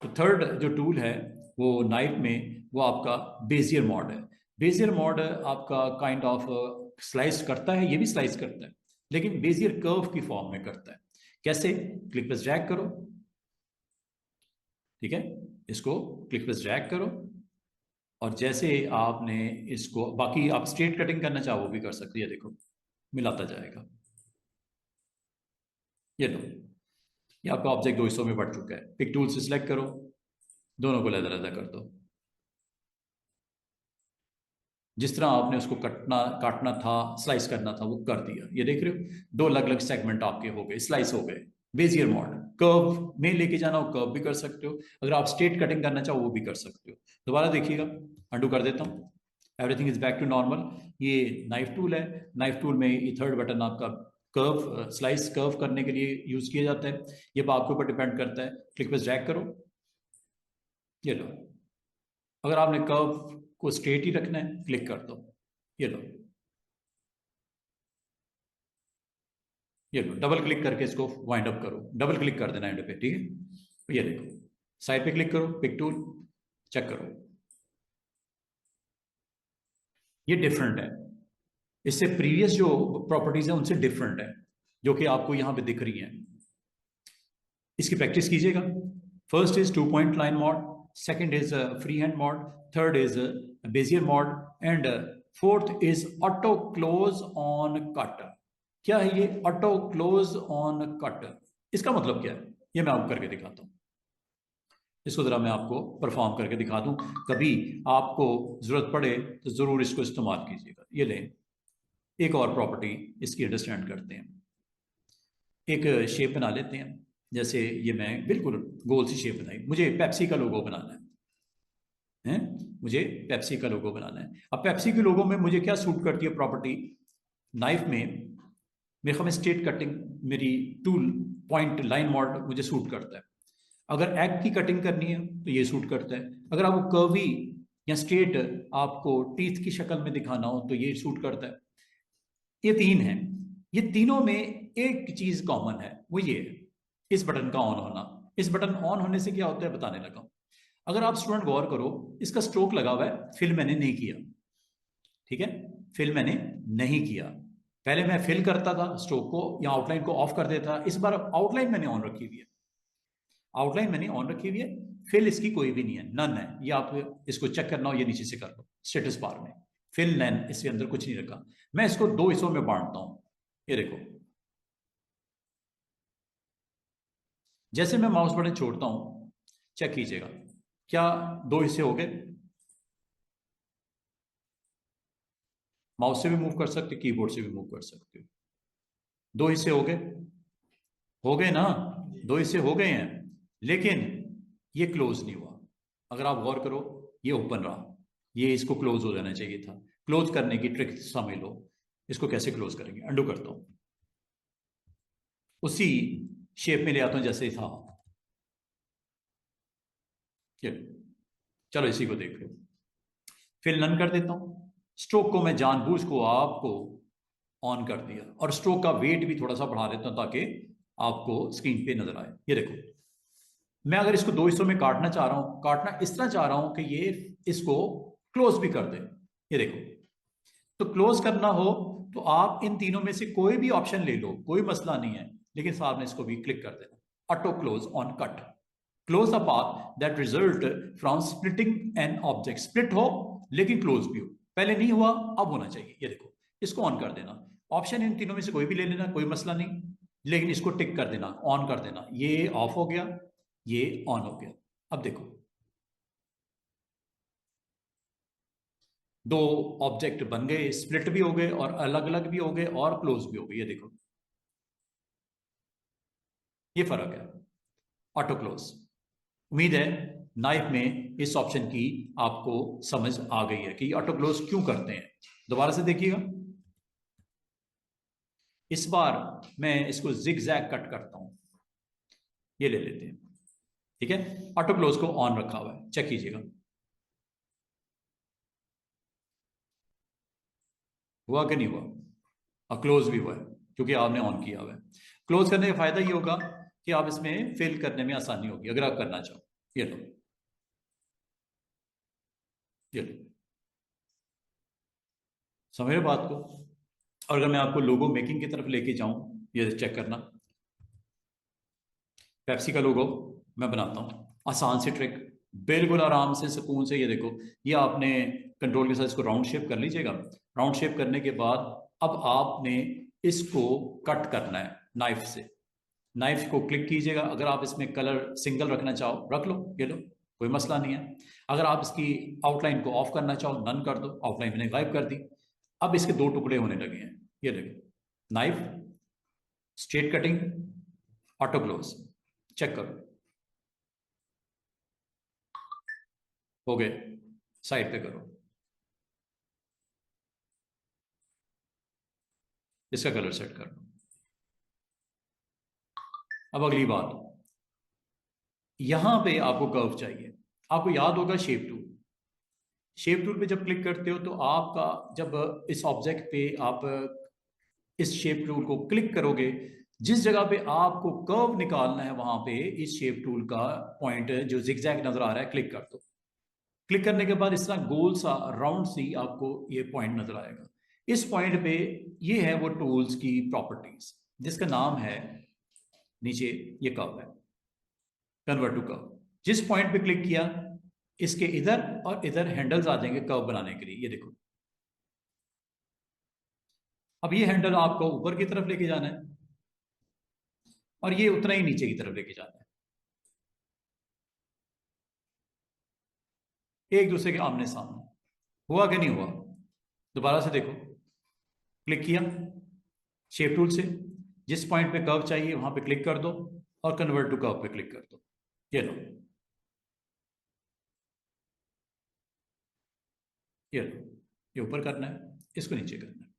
तो थर्ड जो टूल है वो नाइफ में, वो आपका बेजियर मॉड है। बेजियर मॉड आपका काइंड ऑफ स्लाइस करता है, ये भी स्लाइस करता है, लेकिन बेजियर कर्व की फॉर्म में करता है। कैसे? क्लिक पर ड्रैग करो, ठीक है, इसको क्लिक पर ड्रैग करो, और जैसे आपने इसको, बाकी आप स्ट्रेट कटिंग करना चाहो वो भी कर सकते हैं। ये देखो, मिलाता जाएगा। ये लो, ये आपका ऑब्जेक्ट 2 हिस्सों में बढ़ चुका है। पिक टूल से सिलेक्ट करो, दोनों को अलग अलग कर दो। जिस तरह आपने उसको काटना था, स्लाइस करना था, वो कर दिया। ये देख रहे हो, 2 अलग अलग सेगमेंट आपके हो गए, स्लाइस हो गए। बेजियर मॉड, कर्व में लेके जाना हो कर्व भी कर सकते हो, अगर आप स्ट्रेट कटिंग करना चाहो वो भी कर सकते हो। दोबारा देखिएगा, अंडू कर देता हूँ, everything is back to normal. ये नाइफ टूल है, नाइफ टूल में ये थर्ड बटन आपका कर्व, स्लाइस कर्व करने के लिए यूज किया जाता है। ये आपके ऊपर डिपेंड करता है, क्लिक पे ड्रैग करो। ये लो, अगर आपने कर्व को स्ट्रेट ही रखना है क्लिक कर दो। ये लो, ये लो, डबल क्लिक करके इसको वाइंड अप करो, डबल क्लिक कर देना एंड पे, ठीक है। ये देखो, साइड पे क्लिक करो, पिक टूल, चेक करो, ये डिफरेंट है, इससे प्रीवियस जो प्रॉपर्टीज है उनसे डिफरेंट है, जो कि आपको यहां पे दिख रही हैं। इसकी प्रैक्टिस कीजिएगा। First is 2 point line mod, second is free hand mod, third is Bezier mod, and fourth is auto close on cut. क्या है ये ऑटो क्लोज ऑन कट? इसका मतलब क्या है ये मैं आपको करके दिखाता हूं। इसको जरा मैं आपको परफॉर्म करके दिखा दूं, कभी आपको जरूरत पड़े तो जरूर इसको इस्तेमाल कीजिएगा। ये लें, एक और प्रॉपर्टी इसकी अंडरस्टैंड करते हैं। एक शेप बना लेते हैं, जैसे ये मैं बिल्कुल गोल सी शेप बनाई, मुझे पेप्सी का लोगो बनाना है, मुझे पेप्सी का लोगो बनाना है। अब पेप्सी के लोगो में मुझे क्या सूट करती है प्रॉपर्टी? नाइफ में मेरे ख्याल में स्ट्रेट कटिंग, मेरी टूल पॉइंट लाइन मॉड मुझे सूट करता है। अगर एग की कटिंग करनी है तो ये सूट करता है, अगर आपको कर्वी या स्ट्रेट आपको टीथ की शक्ल में दिखाना हो तो ये सूट करता है। ये 3 हैं, ये तीनों में एक चीज कॉमन है, वो ये है इस बटन का ऑन होना। इस बटन ऑन होने से क्या होता है बताने लगा। अगर आप स्टूडेंट गौर करो, इसका स्ट्रोक लगा हुआ है, फिल मैंने नहीं किया, ठीक है, फिल मैंने नहीं किया, पहले मैं फिल करता था स्ट्रोक को या आउटलाइन को ऑफ कर देता, इस बार आउटलाइन मैंने ऑन रखी हुई है, आउटलाइन मैंने ऑन रखी हुई है, फिल इसकी कोई भी नहीं है, नन है। ये आप इसको चेक करना हो ये नीचे से कर लो स्टेटस बार में, फिल नन, इसके अंदर कुछ नहीं रखा। मैं इसको दो हिस्सों में बांटता हूं, ये देखो, जैसे मैं माउस बटन छोड़ता हूं चेक कीजिएगा, क्या दो हिस्से हो गए? माउस से भी मूव कर सकते, कीबोर्ड से भी मूव कर सकते हो, दो हिस्से हो गए ना, दो हिस्से हो गए हैं, लेकिन ये क्लोज नहीं हुआ। अगर आप गौर करो ये ओपन रहा, ये इसको क्लोज हो जाना चाहिए था। क्लोज करने की ट्रिक समझ लो, इसको कैसे क्लोज करेंगे, अंडू करता हूं, उसी शेप में ले आता हूं जैसे था। चलो इसी को देख लो, फिर नन कर देता हूं, स्ट्रोक को मैं जानबूझ को आपको ऑन कर दिया, और स्ट्रोक का वेट भी थोड़ा सा बढ़ा देता हूं ताकि आपको स्क्रीन पे नजर आए। ये देखो, मैं अगर इसको दो हिस्सों में काटना चाह रहा हूं, काटना इस तरह चाह रहा हूं कि ये इसको क्लोज भी कर दे। ये देखो, तो क्लोज करना हो तो आप इन तीनों में से कोई भी ऑप्शन ले लो, कोई मसला नहीं है, लेकिन साथ में इसको भी क्लिक कर देना, auto close on cut, close the path that result from splitting an object, split हो लेकिन क्लोज भी हो, पहले नहीं हुआ अब होना चाहिए। ये देखो, इसको ऑन कर देना, ऑप्शन इन तीनों में से कोई भी ले लेना, कोई मसला नहीं, लेकिन इसको टिक कर देना, ऑन कर देना, ये ऑफ हो गया, ये ऑन हो गया। अब देखो, दो ऑब्जेक्ट बन गए, स्प्लिट भी हो गए और अलग अलग भी हो गए और क्लोज भी हो गए। ये देखो, ये फर्क है, ऑटो क्लोज। उम्मीद है नाइफ में इस ऑप्शन की आपको समझ आ गई है कि ऑटो क्लोज क्यों करते हैं। दोबारा से देखिएगा, इस बार मैं इसको जिग जैग कट करता हूं, ये ले लेते हैं, ठीक है, ऑटो क्लोज को ऑन रखा हुआ है, चेक कीजिएगा, हुआ कि नहीं हुआ, और क्लोज भी हुआ है क्योंकि आपने ऑन किया हुआ है। क्लोज करने का फायदा ये होगा कि आप इसमें फिल करने में आसानी होगी अगर आप करना चाहो। ये लो, ये लो, समझ रहे बात को? और अगर मैं आपको लोगो मेकिंग की तरफ लेके जाऊं, ये चेक करना, पेप्सी का लोगो मैं बनाता हूं, आसान सी ट्रिक, बिल्कुल आराम से सुकून से। ये देखो, ये आपने कंट्रोल के साथ इसको राउंड शेप कर लीजिएगा, राउंड शेप करने के बाद अब आपने इसको कट करना है नाइफ से, नाइफ को क्लिक कीजिएगा, अगर आप इसमें कलर सिंगल रखना चाहो रख लो, ये लो, कोई मसला नहीं है। अगर आप इसकी आउटलाइन को ऑफ करना चाहो नन कर दो, आउटलाइन मैंने गायब कर दी। अब इसके दो टुकड़े होने लगे हैं, ये देखो, knife, straight cutting, auto close, check करो, हो गए, साइड पे करो, इसका कलर सेट कर लो। अब अगली बात, यहां पे आपको कर्व चाहिए, आपको याद होगा शेप टूल, शेप टूल पे जब क्लिक करते हो तो आपका जब इस ऑब्जेक्ट पे आप इस शेप टूल को क्लिक करोगे, जिस जगह पे आपको कर्व निकालना है वहां पे इस शेप टूल का पॉइंट जो जिगजैग नजर आ रहा है क्लिक कर दो। क्लिक करने के बाद इस तरह गोल सा राउंड सी आपको ये पॉइंट नजर आएगा, इस पॉइंट पे ये है वो टूल्स की प्रॉपर्टीज जिसका नाम है, नीचे ये कर्व है, कन्वर्ट टू कर्व। जिस पॉइंट पे क्लिक किया इसके इधर और इधर हैंडल्स आ जाएंगे कर्व बनाने के लिए, ये देखो। अब ये हैंडल आपको ऊपर की तरफ लेके जाना है और ये उतना ही नीचे की तरफ लेके जाना है, एक दूसरे के आमने सामने। हुआ कि नहीं हुआ? दोबारा से देखो, क्लिक किया शेप टूल से, जिस पॉइंट पे कर्व चाहिए वहां पे क्लिक कर दो और कन्वर्ट टू कर्व पे क्लिक कर दो, ये लो, ये लो, ये ऊपर करना है, इसको नीचे करना है।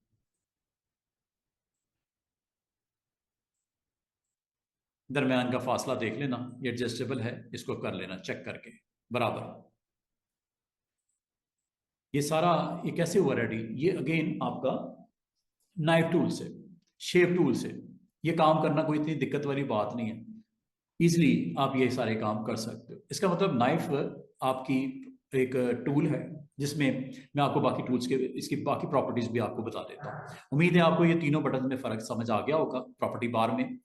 दरमियान का फासला देख लेना, ये एडजस्टेबल है, इसको कर लेना चेक करके बराबर। ये सारा ये कैसे हुआ रेडी? ये अगेन आपका नाइफ टूल से, शेप टूल से ये काम करना कोई इतनी दिक्कत वाली बात नहीं है, इजिली आप ये सारे काम कर सकते हो। इसका मतलब नाइफ आपकी एक टूल है जिसमें मैं आपको बाकी टूल्स के इसकी बाकी प्रॉपर्टीज भी आपको बता देता हूँ। उम्मीद है आपको ये तीनों बटन में फर्क समझ आ गया होगा, प्रॉपर्टी बार में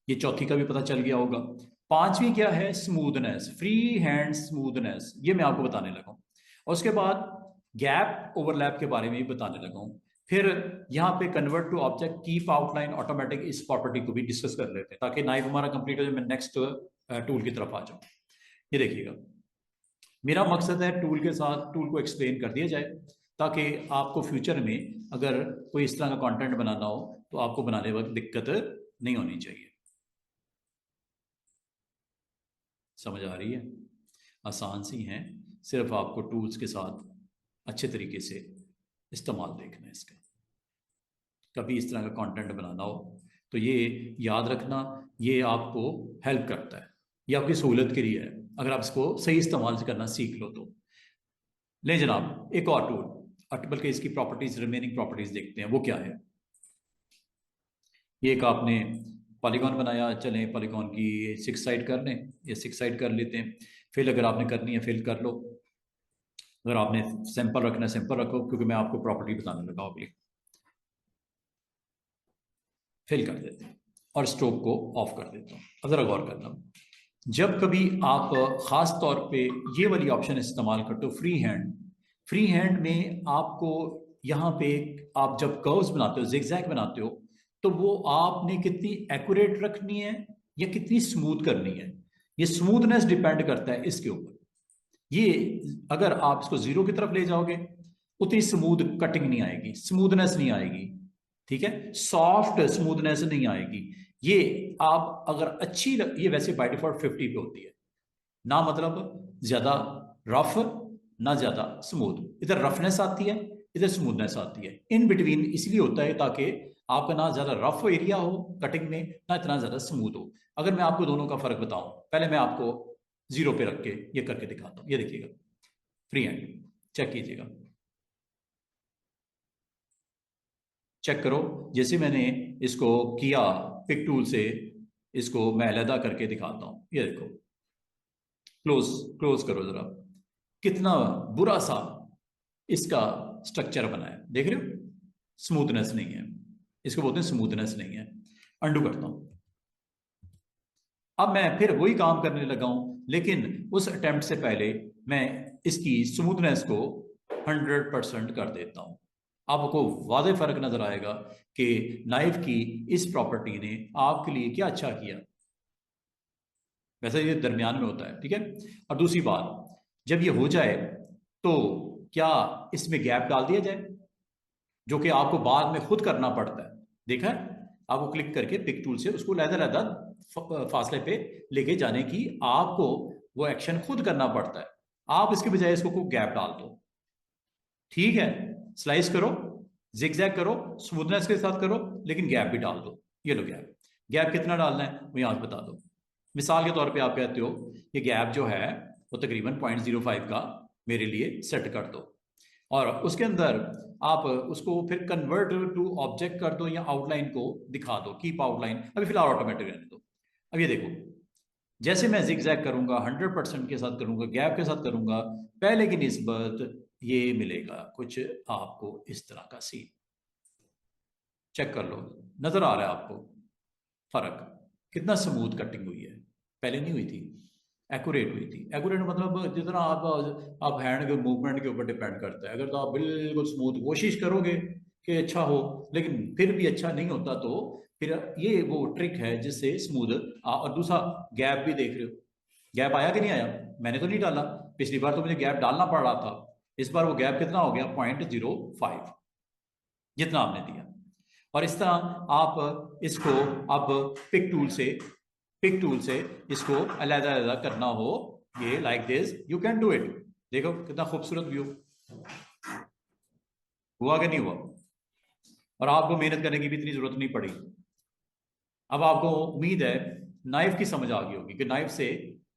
ये चौथी का भी पता चल गया होगा। पांचवी क्या है? स्मूथनेस, फ्री हैंड स्मूथनेस, ये मैं आपको बताने लगा हूँ। और उसके बाद गैप ओवरलैप के बारे में भी बताने लगा हूँ। फिर यहाँ पे convert to object, keep outline automatic, इस प्रॉपर्टी को भी डिस्कस कर लेते हैं ताकि नाइफ हमारा कंप्लीट हो जाए, मैं नेक्स्ट टूल की तरफ आ जाऊँ। ये देखिएगा, मेरा मकसद है टूल के साथ टूल को एक्सप्लेन कर दिया जाए ताकि आपको फ्यूचर में अगर कोई इस तरह का कंटेंट बनाना हो तो आपको बनाने वक्त दिक्कत नहीं होनी चाहिए। समझ आ रही है? आसान सी हैं, सिर्फ आपको टूल्स के साथ अच्छे तरीके से इस्तेमाल देखना है इसका। कभी इस तरह का कंटेंट बनाना हो तो ये याद रखना, ये आपको हेल्प करता है, ये आपकी सहूलत के लिए है अगर आप इसको सही इस्तेमाल करना सीख लो तो। ले जनाब, एक और टूल, बल्कि इसकी प्रॉपर्टीज, रिमेनिंग प्रॉपर्टीज देखते हैं वो क्या है। ये एक आपने पॉलीगॉन बनाया, चलें पॉलीगॉन की 6 साइड कर लें, ये 6 साइड कर लेते हैं। फिल अगर आपने करनी है फिल कर लो, अगर आपने सैंपल रखना है सैंपल रखो, क्योंकि मैं आपको प्रॉपर्टी बताने लगा अगली। फिल कर देते हैं और स्ट्रोक को ऑफ कर देता हूँ। अब जरा गौर करना, जब कभी आप खास तौर पे ये वाली ऑप्शन इस्तेमाल करते हो फ्री हैंड, फ्री हैंड में आपको यहाँ पे आप जब कर्व्स बनाते हो, जिगजैग बनाते हो, तो वो आपने कितनी एक्यूरेट रखनी है या कितनी स्मूथ करनी है, ये स्मूथनेस डिपेंड करता है इसके ऊपर। ये अगर आप इसको जीरो की तरफ ले जाओगे उतनी स्मूथ कटिंग नहीं आएगी, स्मूथनेस नहीं आएगी, ठीक है, सॉफ्ट स्मूथनेस नहीं आएगी। ये आप अगर अच्छी ये वैसे बाय डिफॉल्ट 50 पे होती है ना, मतलब ज्यादा रफ ना ज्यादा स्मूथ, इधर रफनेस आती है इधर स्मूथनेस आती है, इन बिटवीन इसलिए होता है ताकि आपका ना ज्यादा रफ एरिया हो कटिंग में ना इतना ज्यादा स्मूथ हो। अगर मैं आपको दोनों का फर्क बताऊं, पहले मैं आपको जीरो पे रख के ये करके दिखाता हूं। ये देखिएगा फ्री हैंड, चेक कीजिएगा, चेक करो। जैसे मैंने इसको किया पिक टूल से, इसको मैं अलहदा करके दिखाता हूं। ये देखो, क्लोज क्लोज करो जरा, कितना बुरा सा इसका स्ट्रक्चर बना है, देख रहे हो? स्मूथनेस नहीं है, इसको बोलते हैं स्मूथनेस नहीं है। अंडू करता हूं, अब मैं फिर वही काम करने लगा हूं, लेकिन उस अटेम्प्ट से पहले मैं इसकी स्मूथनेस को 100% कर देता हूं। आपको वादे फर्क नजर आएगा कि नाइफ की इस प्रॉपर्टी ने आपके लिए क्या अच्छा किया। वैसे ये दरमियान में होता है, ठीक है। और दूसरी बात, जब ये हो जाए तो क्या इसमें गैप डाल दिया जाए, जो कि आपको बाद में खुद करना पड़ता है। देखा है, आपको क्लिक करके पिक टूल से उसको लहदा फासले पे लेके जाने की आपको वो एक्शन खुद करना पड़ता है। आप इसके बजाय इसको कोई गैप डाल दो, ठीक है, स्लाइस करो, जिगजैग करो, स्मूथनेस के साथ करो, लेकिन गैप भी डाल दो। ये लो गैप, गैप कितना डालना है वो यहां बता दो। मिसाल के तौर पे आप कहते हो ये गैप जो है वो तकरीबन 0.05 का मेरे लिए सेट कर दो, और उसके अंदर आप उसको फिर कन्वर्ट टू ऑब्जेक्ट कर दो या आउटलाइन को दिखा दो, कीप आउटलाइन अभी फिलहाल ऑटोमेटिक रहने दो। अब ये देखो, जैसे मैं जिगजैग करूंगा 100% के साथ करूंगा, गैप के साथ करूंगा, पहले की निस्बत ये मिलेगा कुछ आपको इस तरह का सीन। चेक कर लो, नजर आ रहा है आपको फर्क, कितना स्मूथ कटिंग हुई है, पहले नहीं हुई थी, एक्यूरेट हुई थी। एक्यूरेट मतलब जितना आप हैंड के मूवमेंट के ऊपर डिपेंड करता है। अगर तो आप बिल्कुल स्मूथ कोशिश करोगे कि अच्छा हो, लेकिन फिर भी अच्छा नहीं होता, तो फिर ये वो ट्रिक है जिससे स्मूथ। और दूसरा गैप भी देख रहे हो, गैप आया कि नहीं आया? मैंने तो नहीं डाला, पिछली बार तो मुझे गैप डालना पड़ रहा था, इस बार वो गैप कितना हो गया? 0.05, जितना आपने दिया। और इस तरह आप इसको अब पिक टूल से, पिक टूल से इसको अलग अलग करना हो, ये like this you can do it. देखो कितना खूबसूरत व्यू हुआ कि नहीं हुआ, और आपको मेहनत करने की भी इतनी जरूरत नहीं पड़ी। अब आपको उम्मीद है नाइफ की समझ आ गई होगी कि नाइफ से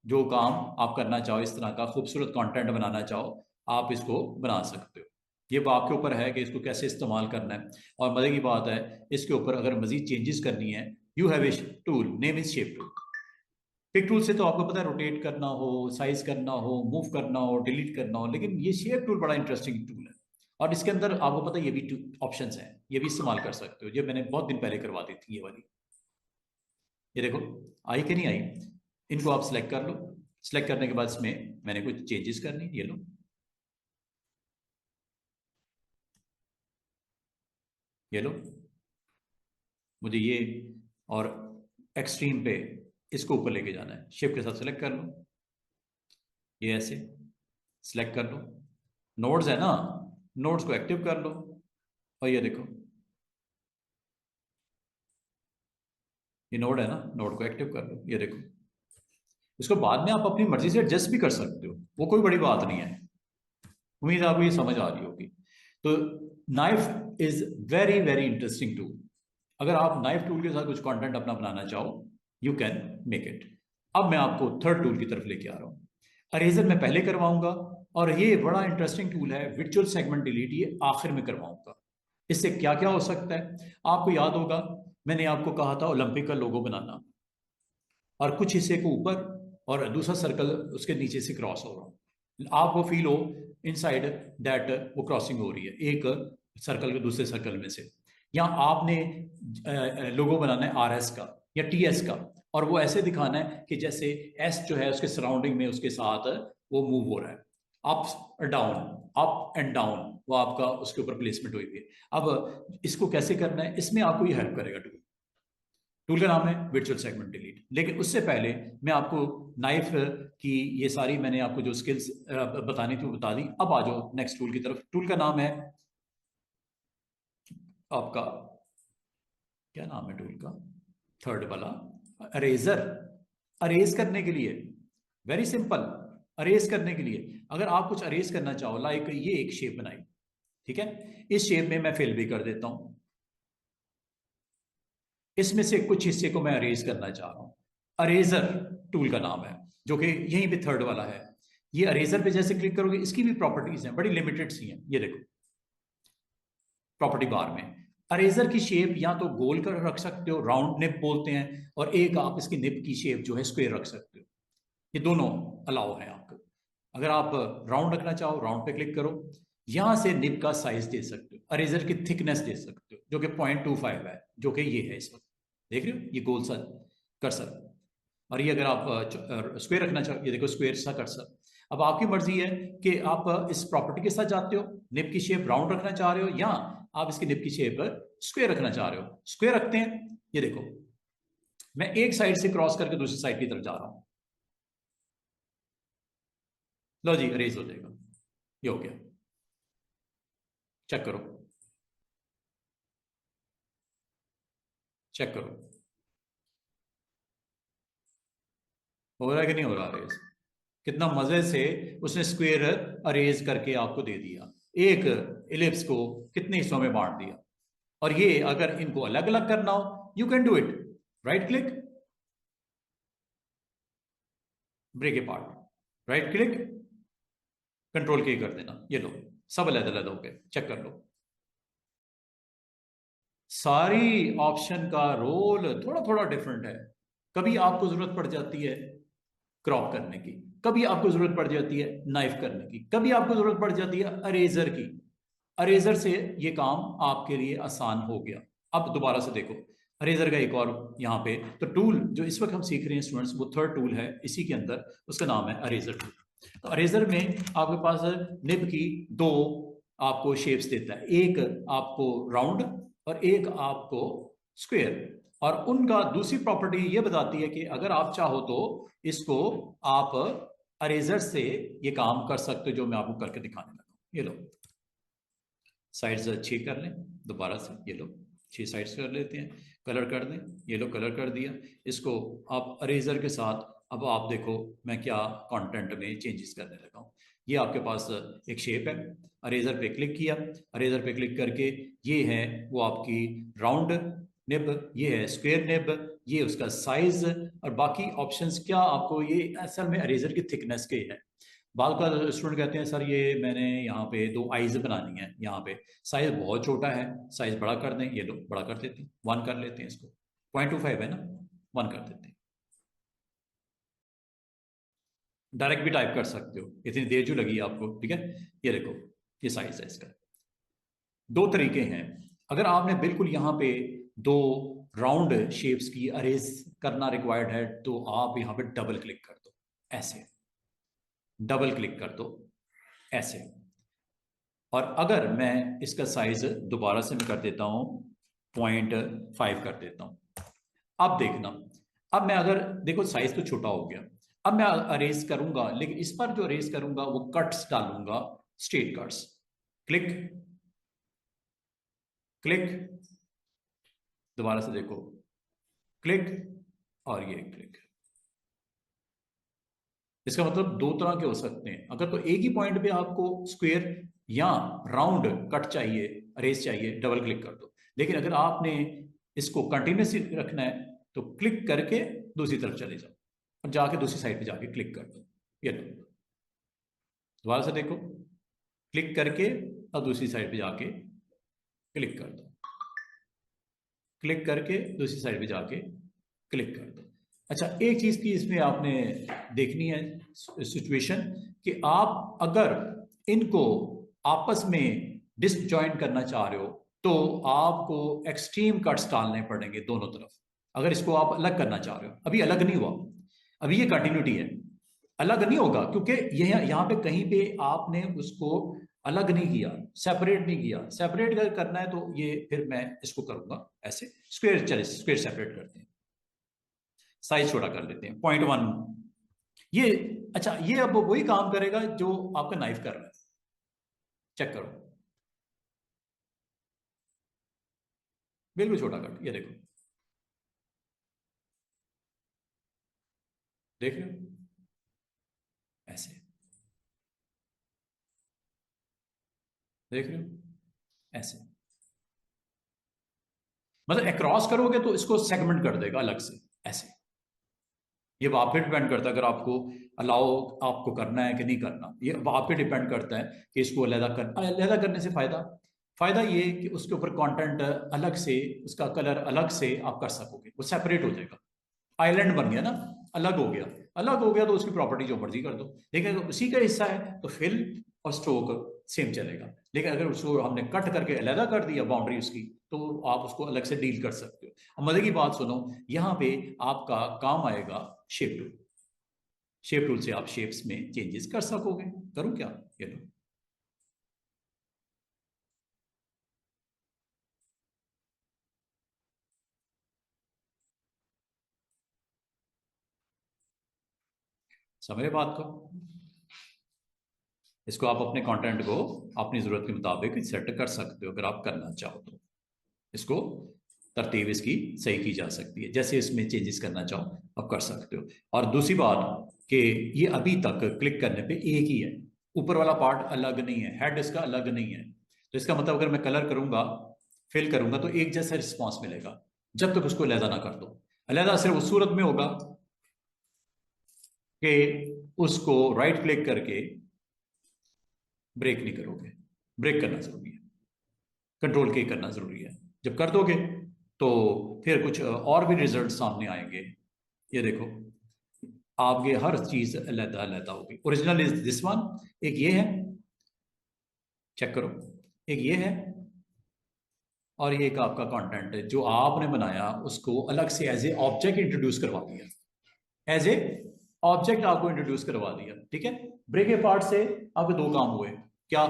जो काम आप करना चाहो, इस तरह का खूबसूरत कंटेंट बनाना चाहो, आप इसको बना सकते हो। ये आपके ऊपर है कि इसको कैसे इस्तेमाल करना है। और मजे की बात है, इसके ऊपर अगर मजीद चेंजेस करनी है, you have a tool, name is shape tool. Pick tool से तो आपको पता है रोटेट करना हो, साइज करना हो, मूव करना हो, डिलीट करना हो, लेकिन ये शेप टूल बड़ा इंटरेस्टिंग टूल है। और इसके अंदर आपको पता है ये भी ऑप्शंस हैं, ये भी इस्तेमाल कर सकते हो। ये मैंने बहुत दिन पहले करवा दी थी ये वाली। ये देखो आई कि नहीं आई, इनको आप सिलेक्ट कर लो। सिलेक्ट करने के बाद इसमें मैंने कुछ चेंजेस करनी, ये लो, ये लो, मुझे ये और एक्सट्रीम पे इसको ऊपर लेके जाना है, शिफ्ट के साथ सेलेक्ट कर लो, ये ऐसे सिलेक्ट कर लो। नोड्स है ना, नोड्स को एक्टिव कर लो, और ये देखो ये नोड है ना, नोड को एक्टिव कर लो, ये देखो। इसको बाद में आप अपनी मर्जी से एडजस्ट भी कर सकते हो, वो कोई बड़ी बात नहीं है। उम्मीद है आपको ये समझ आ रही होगी। तो knife is very very interesting tool. अगर आप नाइफ टूल के साथ कुछ कंटेंट अपना बनाना चाहो, यू कैन मेक इट। अब मैं आपको थर्ड टूल की तरफ लेके आ रहा हूं। अरेजर मैं पहले करवाऊंगा, और ये बड़ा इंटरेस्टिंग टूल है विर्चुअल सेगमेंट डिलीट, ये आखिर में करवाऊंगा। इससे क्या क्या हो सकता है, आपको याद होगा मैंने आपको कहा था ओलंपिक का लोगो बनाना, और कुछ हिस्से को ऊपर और दूसरा सर्कल उसके नीचे से क्रॉस हो रहा हो, आपको फील हो इनसाइड दैट वो क्रॉसिंग हो रही है एक सर्कल के दूसरे सर्कल में से। या आपने लोगो बनाना है आरएस का या टीएस का, और वो ऐसे दिखाना है कि जैसे एस जो है उसके सराउंडिंग में उसके साथ वो मूव हो रहा है, up down, up and down, वो आपका उसके ऊपर प्लेसमेंट हुई है। अब इसको कैसे करना है, इसमें आपको ये हेल्प करेगा टूल। टूल का नाम है वर्चुअल सेगमेंट डिलीट। लेकिन उससे पहले मैं आपको नाइफ की ये सारी मैंने आपको जो स्किल्स बतानी थी वो बता दी। अब आ जाओ नेक्स्ट टूल की तरफ। टूल का नाम है आपका, क्या नाम है टूल का, थर्ड वाला, अरेजर। अरेज करने के लिए वेरी सिंपल, अरेज करने के लिए अगर आप कुछ अरेज करना चाहो, लाइक ये एक शेप बनाई, ठीक है, इस शेप में मैं फिल भी कर देता हूं, इसमें से कुछ हिस्से को मैं अरेज करना चाह रहा हूं। अरेजर टूल का नाम है, जो कि यहीं पे थर्ड वाला है। ये अरेजर पे जैसे क्लिक करोगे, इसकी भी प्रॉपर्टीज हैं, बड़ी लिमिटेड सी हैं, ये देखो प्रॉपर्टी बार में। अरेजर की शेप या तो गोल कर रख सकते हो, राउंड निप बोलते हैं, और एक आप इसकी निप की शेप जो है स्क्वायर रख सकते हो। ये दोनों अलाउ है आपको। अगर आप राउंड रखना चाहो, राउंड पे क्लिक करो, यहां से निप का साइज दे सकते हो, अरेजर की थिकनेस दे सकते हो, जो कि 0.25 है, जो कि ये है इस वक्त, देख रहे हो ये गोल सा कर सकते। और ये अगर आप स्क्वायर रखना चाहो, ये देखो स्क्वायर सा कर सकते। अब आपकी मर्जी है कि आप इस प्रॉपर्टी के साथ जाते हो, निप की शेप राउंड रखना चाह रहे हो, या आप इसकी निप की शेप स्क्वायर रखना चाह रहे हो। स्क्वायर रखते हैं, ये देखो मैं एक साइड से क्रॉस करके दूसरी साइड की तरफ जा रहा हूं, लो जी अरेज हो जाएगा, ये हो गया। चेक करो, चेक करो हो रहा है कि नहीं हो रहा अरेज। कितना मजे से उसने स्क्वायर अरेज करके आपको दे दिया, एक इलिप्स को कितने हिस्सों में बांट दिया। और ये अगर इनको अलग अलग करना हो, you can do it, right click, break a part, right click, control K कर देना, ये लो सब अलग अलग हो गए, चेक कर लो। सारी ऑप्शन का रोल थोड़ा थोड़ा डिफरेंट है। कभी आपको जरूरत पड़ जाती है क्रॉप करने की, कभी आपको जरूरत पड़ जाती है नाइफ करने की, कभी आपको जरूरत पड़ जाती है अरेजर की। अरेजर से ये काम आपके लिए आसान हो गया। अब दोबारा से देखो, अरेजर का एक और यहाँ पे तो टूल जो इस वक्त हम सीख रहे हैं स्टूडेंट्स, वो थर्ड टूल है इसी के अंदर, उसका नाम है अरेजर टूल। तो अरेजर में आपके पास निब की दो आपको शेप्स देता है, एक आपको राउंड और एक आपको स्क्वायर। और उनका दूसरी प्रॉपर्टी ये बताती है कि अगर आप चाहो तो इसको आप अरेजर से ये काम कर सकते हो, जो मैं आपको करके दिखाने लगा हूं। ये लो साइड्स अच्छी कर लें दोबारा से, ये लो 6 साइड्स कर लेते हैं, कलर कर दें, ये लो कलर कर दिया इसको। आप अरेजर के साथ अब आप देखो मैं क्या कंटेंट में चेंजेस करने लगा हूँ। ये आपके पास एक शेप है, अरेजर पे क्लिक किया, अरेजर पे क्लिक करके ये है वो आपकी राउंड निब, ये है स्क्वायर निब, ये उसका साइज, और बाकी ऑप्शंस क्या आपको ये असल में अरेजर की थिकनेस के है। बाल का स्टूडेंट कहते हैं सर ये मैंने यहाँ पे दो आईज बनानी है, यहाँ पे साइज बहुत छोटा है, साइज बड़ा कर दें, ये लो बड़ा कर देते हैं, 1 कर लेते हैं इसको, 0.25 है ना, 1 कर देते हैं। डायरेक्ट भी टाइप कर सकते हो, इतनी देर जो लगी आपको, ठीक है। ये देखो, ये साइज है इसका। दो तरीके हैं। अगर आपने बिल्कुल यहाँ पे दो राउंड शेप्स की अरेज करना रिक्वायर्ड है तो आप यहाँ पे डबल क्लिक कर दो, ऐसे डबल क्लिक कर दो, ऐसे। और अगर मैं इसका साइज दोबारा से मैं कर देता हूं 0.5 कर देता हूं, अब देखना। अब मैं अगर देखो साइज तो छोटा हो गया, अब मैं अरेज करूंगा, लेकिन इस पर जो अरेज करूंगा वो कट्स डालूंगा, स्ट्रेट कट्स। क्लिक, क्लिक, दोबारा से देखो, क्लिक, और ये क्लिक। इसका मतलब दो तरह के हो सकते हैं। अगर तो एक ही पॉइंट पे आपको स्क्वायर या राउंड कट चाहिए, अरेज चाहिए, डबल क्लिक कर दो। लेकिन अगर आपने इसको कंटिन्यूसली रखना है तो क्लिक करके दूसरी तरफ चले जाओ और जाके दूसरी साइड पे जाके क्लिक कर दो। ये लो, दोबारा से देखो, क्लिक करके अब दूसरी साइड पे जाके क्लिक कर दो, क्लिक करके दूसरी साइड पे जाके क्लिक कर दो। अच्छा, एक चीज की इसमें आपने देखनी है सिचुएशन, कि आप अगर इनको आपस में डिसजॉइंट करना चाह रहे हो तो आपको एक्सट्रीम कट्स डालने पड़ेंगे दोनों तरफ। अगर इसको आप अलग करना चाह रहे हो, अभी अलग नहीं हुआ, अभी ये कंटिन्यूटी है, अलग नहीं होगा, क्योंकि यह यहाँ पे कहीं पे आपने उसको अलग नहीं किया, सेपरेट नहीं किया। सेपरेट अगर करना है तो ये फिर मैं इसको करूंगा ऐसे, स्क्वायर, चले स्क्वायर सेपरेट करते हैं, साइज छोटा कर लेते हैं 0.1 ये। अच्छा, ये अब वही काम करेगा जो आपका नाइफ कर रहा है, चेक करो, बिल्कुल छोटा कट, ये देखो, देख रहे हो, ऐसे, देख रहे हो, ऐसे। मतलब अक्रॉस करोगे तो इसको सेगमेंट कर देगा अलग से, ऐसे। ये आप पे डिपेंड करता है, अगर आपको अलाउ आपको करना है कि नहीं करना, ये आप पे डिपेंड करता है कि इसको अलहदा करने से फायदा, फायदा ये कि उसके ऊपर कंटेंट अलग से, उसका कलर अलग से आप कर सकोगे, वो सेपरेट हो जाएगा। आइलैंड बन गया ना, अलग हो गया, अलग हो गया तो उसकी प्रॉपर्टी जो मर्जी कर दो। लेकिन अगर उसी का हिस्सा है तो फिल और स्ट्रोक सेम चलेगा। लेकिन अगर उसको हमने कट करके अलहदा कर दिया बाउंड्री उसकी, तो आप उसको अलग से डील कर सकते हो। अब मजे की बात सुनो, यहाँ पे आपका काम आएगा शेप टूल। शेप टूल से आप शेप्स में चेंजेस कर सकोगे। करूं क्या, ये लो, समझे बात को। इसको आप अपने कंटेंट को अपनी जरूरत के मुताबिक सेट कर सकते हो, अगर आप करना चाहो तो। इसको तरतीब इसकी सही की जा सकती है, जैसे इसमें चेंजेस करना चाहो आप कर सकते हो। और दूसरी बात कि ये अभी तक क्लिक करने पे एक ही है, ऊपर वाला पार्ट अलग नहीं है, हेड इसका अलग नहीं है। तो इसका मतलब अगर मैं कलर करूंगा, फिल करूंगा, तो एक जैसा रिस्पॉन्स मिलेगा जब तक उसको अलहदा ना कर दो। अलहदा सिर्फ उस सूरत में होगा कि उसको राइट क्लिक करके ब्रेक नहीं करोगे। ब्रेक करना जरूरी है, कंट्रोल के करना जरूरी है। जब कर दोगे तो फिर कुछ और भी रिजल्ट सामने आएंगे। ये देखो, आपके हर चीज अलहदा अलहदा होगी। ओरिजिनल इज दिस वन, एक ये है, चेक करो, एक ये है, और ये एक आपका कंटेंट है जो आपने बनाया, उसको अलग से एज ए ऑब्जेक्ट इंट्रोड्यूस करवा दिया, एज ए ऑब्जेक्ट आपको इंट्रोड्यूस करवा दिया, ठीक है। ब्रेक ए पार्ट से आपके दो काम हुए, क्या,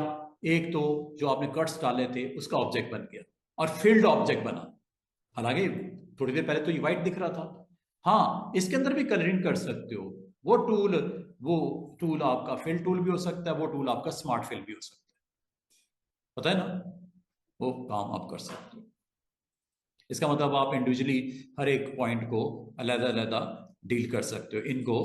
एक तो जो आपने कट्स डाले थे उसका ऑब्जेक्ट बन गया, और फील्ड ऑब्जेक्ट बना। हालांकि थोड़ी देर पहले तो ये व्हाइट दिख रहा था। हाँ, इसके अंदर भी कलरिंग कर सकते हो। वो टूल, वो टूल आपका फिल टूल भी हो सकता है, वो टूल आपका स्मार्ट फिल भी हो सकता है, पता है ना, वो काम आप कर सकते हो। इसका मतलब आप इंडिविजुअली हर एक पॉइंट को अलग अलग डील कर सकते हो। इनको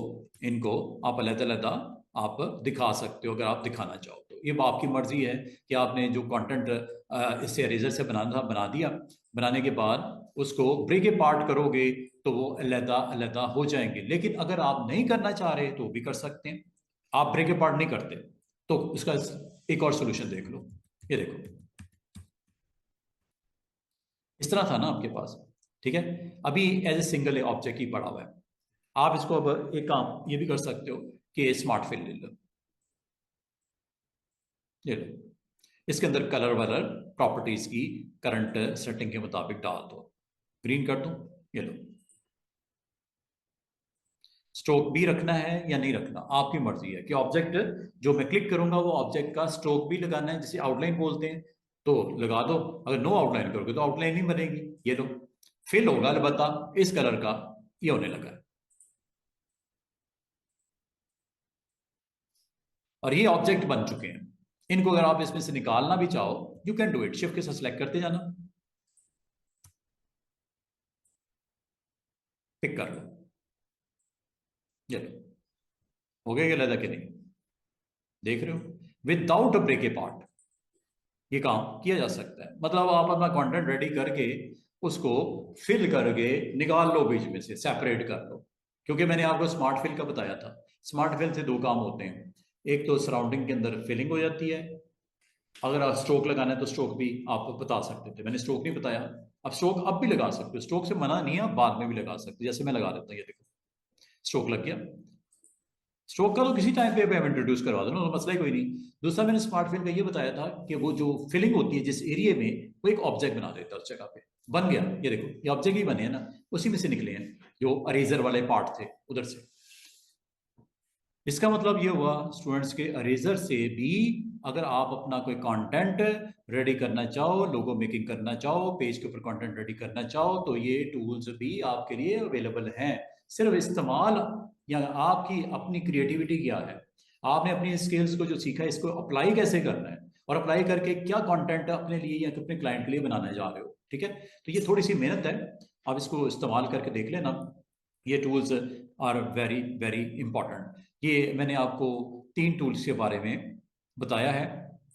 इनको आप अलग अलग आप दिखा सकते हो, अगर आप दिखाना चाहो तो। ये आपकी मर्जी है कि आपने जो कंटेंट इससे इरेजर से बनाना था बना दिया, बनाने के बाद उसको ब्रेक ए पार्ट करोगे तो वो अलहदा अलहदा हो जाएंगे। लेकिन अगर आप नहीं करना चाह रहे तो भी कर सकते हैं। आप ब्रेक ए पार्ट नहीं करते तो उसका एक और सोल्यूशन देख लो। ये देखो, इस तरह था ना आपके पास, ठीक है। अभी एज ए सिंगल ऑब्जेक्ट ही पड़ा हुआ है। आप इसको अब एक काम ये भी कर सकते हो कि स्मार्ट फिल ले लो, ये लो, इसके अंदर कलर वलर प्रॉपर्टीज की करंट सेटिंग के मुताबिक डाल दो, ग्रीन कर दूं, ये लो। स्ट्रोक भी रखना है या नहीं रखना आपकी मर्जी है, कि ऑब्जेक्ट जो मैं क्लिक करूंगा वो ऑब्जेक्ट का स्ट्रोक भी लगाना है, जिसे आउटलाइन बोलते हैं, तो लगा दो। अगर नो आउटलाइन करोगे तो आउटलाइन नहीं बनेगी। ये लो, फिल होगा अलबत्ता इस कलर का, ये होने लगा है। और ये ऑब्जेक्ट बन चुके हैं। इनको अगर आप इसमें से निकालना भी चाहो, you can do it, shift के साथ सेलेक्ट करते जाना, पिक कर लो, चलो, हो गया लगा कि नहीं, देख रहे हो, विदाउट ब्रेक ए पार्ट ये काम किया जा सकता है। मतलब आप अपना कंटेंट रेडी करके उसको फिल करके निकाल लो, बीच में से सेपरेट कर लो। क्योंकि मैंने आपको स्मार्ट फिल का बताया था, स्मार्ट फिल से दो काम होते हैं, एक तो सराउंडिंग के अंदर फिलिंग हो जाती है, अगर आप स्ट्रोक लगाना है तो स्ट्रोक भी आप बता सकते थे, मैंने स्ट्रोक नहीं बताया। अब स्ट्रोक अब भी लगा सकते हो, स्ट्रोक से मना नहीं है, आप बाद में भी लगा सकते हो, जैसे मैं लगा देता हूँ, ये देखो स्ट्रोक लग गया। स्ट्रोक का तो किसी टाइम पे आप इंट्रोड्यूस करवा दो ना, तो मसला ही कोई नहीं। दूसरा मैंने स्मार्ट फिल का ये बताया था कि वो जो फिलिंग होती है जिस एरिया में, वो एक ऑब्जेक्ट बना देता है उस जगह पे, बन गया, ये देखो ये ऑब्जेक्ट ही बने हैं ना, उसी में से निकले हैं जो अरेजर वाले पार्ट थे उधर से। इसका मतलब ये हुआ स्टूडेंट्स के अरेजर से भी अगर आप अपना कोई कंटेंट रेडी करना चाहो, लोगो मेकिंग करना चाहो, पेज के ऊपर कंटेंट रेडी करना चाहो, तो ये टूल्स भी आपके लिए अवेलेबल हैं। सिर्फ इस्तेमाल या आपकी अपनी क्रिएटिविटी क्या है, आपने अपनी स्किल्स को जो सीखा है इसको अप्लाई कैसे करना है, और अप्लाई करके क्या कंटेंट अपने लिए या अपने क्लाइंट के लिए बनाने जा रहे हो। ठीक है, तो ये थोड़ी सी मेहनत है, आप इसको इस्तेमाल करके देख लेना। ये tools are very very important. ये मैंने आपको 3 टूल्स के बारे में बताया है।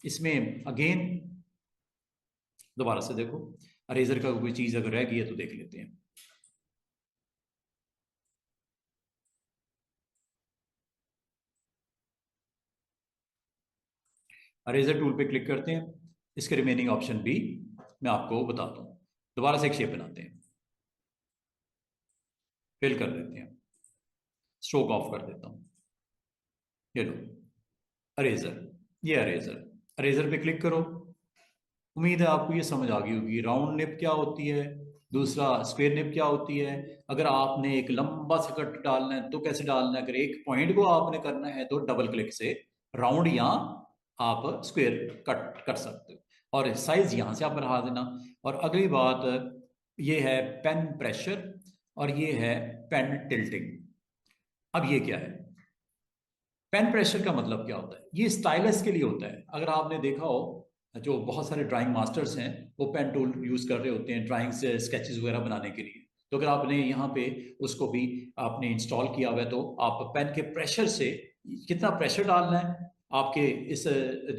इसमें अगेन दोबारा से देखो, अरेजर का कोई चीज अगर रह गई है तो देख लेते हैं। अरेजर टूल पे क्लिक करते हैं, इसके रिमेनिंग ऑप्शन भी मैं आपको बताता हूँ। दोबारा से एक शेप बनाते हैं, फिल कर देते हैं, स्ट्रोक ऑफ कर देता हूँ, ये लो अरेजर, ये अरेजर, अरेजर पे क्लिक करो। उम्मीद है आपको ये समझ आ गई होगी, राउंड निप क्या होती है, दूसरा स्क्वायर निप क्या होती है। अगर आपने एक लंबा सा कट डालना है तो कैसे डालना है, अगर एक पॉइंट को आपने करना है तो डबल क्लिक से राउंड या आप स्क्वायर कट कर सकते हो, और साइज यहां से आप बढ़ा देना। और अगली बात ये है पेन प्रेशर, और ये है पेन टिल्टिंग। अब ये क्या है, पेन प्रेशर का मतलब क्या होता है, ये स्टाइलस के लिए होता है। अगर आपने देखा हो, जो बहुत सारे ड्राइंग मास्टर्स हैं वो पेन टूल यूज कर रहे होते हैं ड्राइंग से स्केचेस वगैरह बनाने के लिए। तो अगर आपने यहाँ पे उसको भी आपने इंस्टॉल किया हुआ है, तो आप पेन के प्रेशर से कितना प्रेशर डालना है आपके इस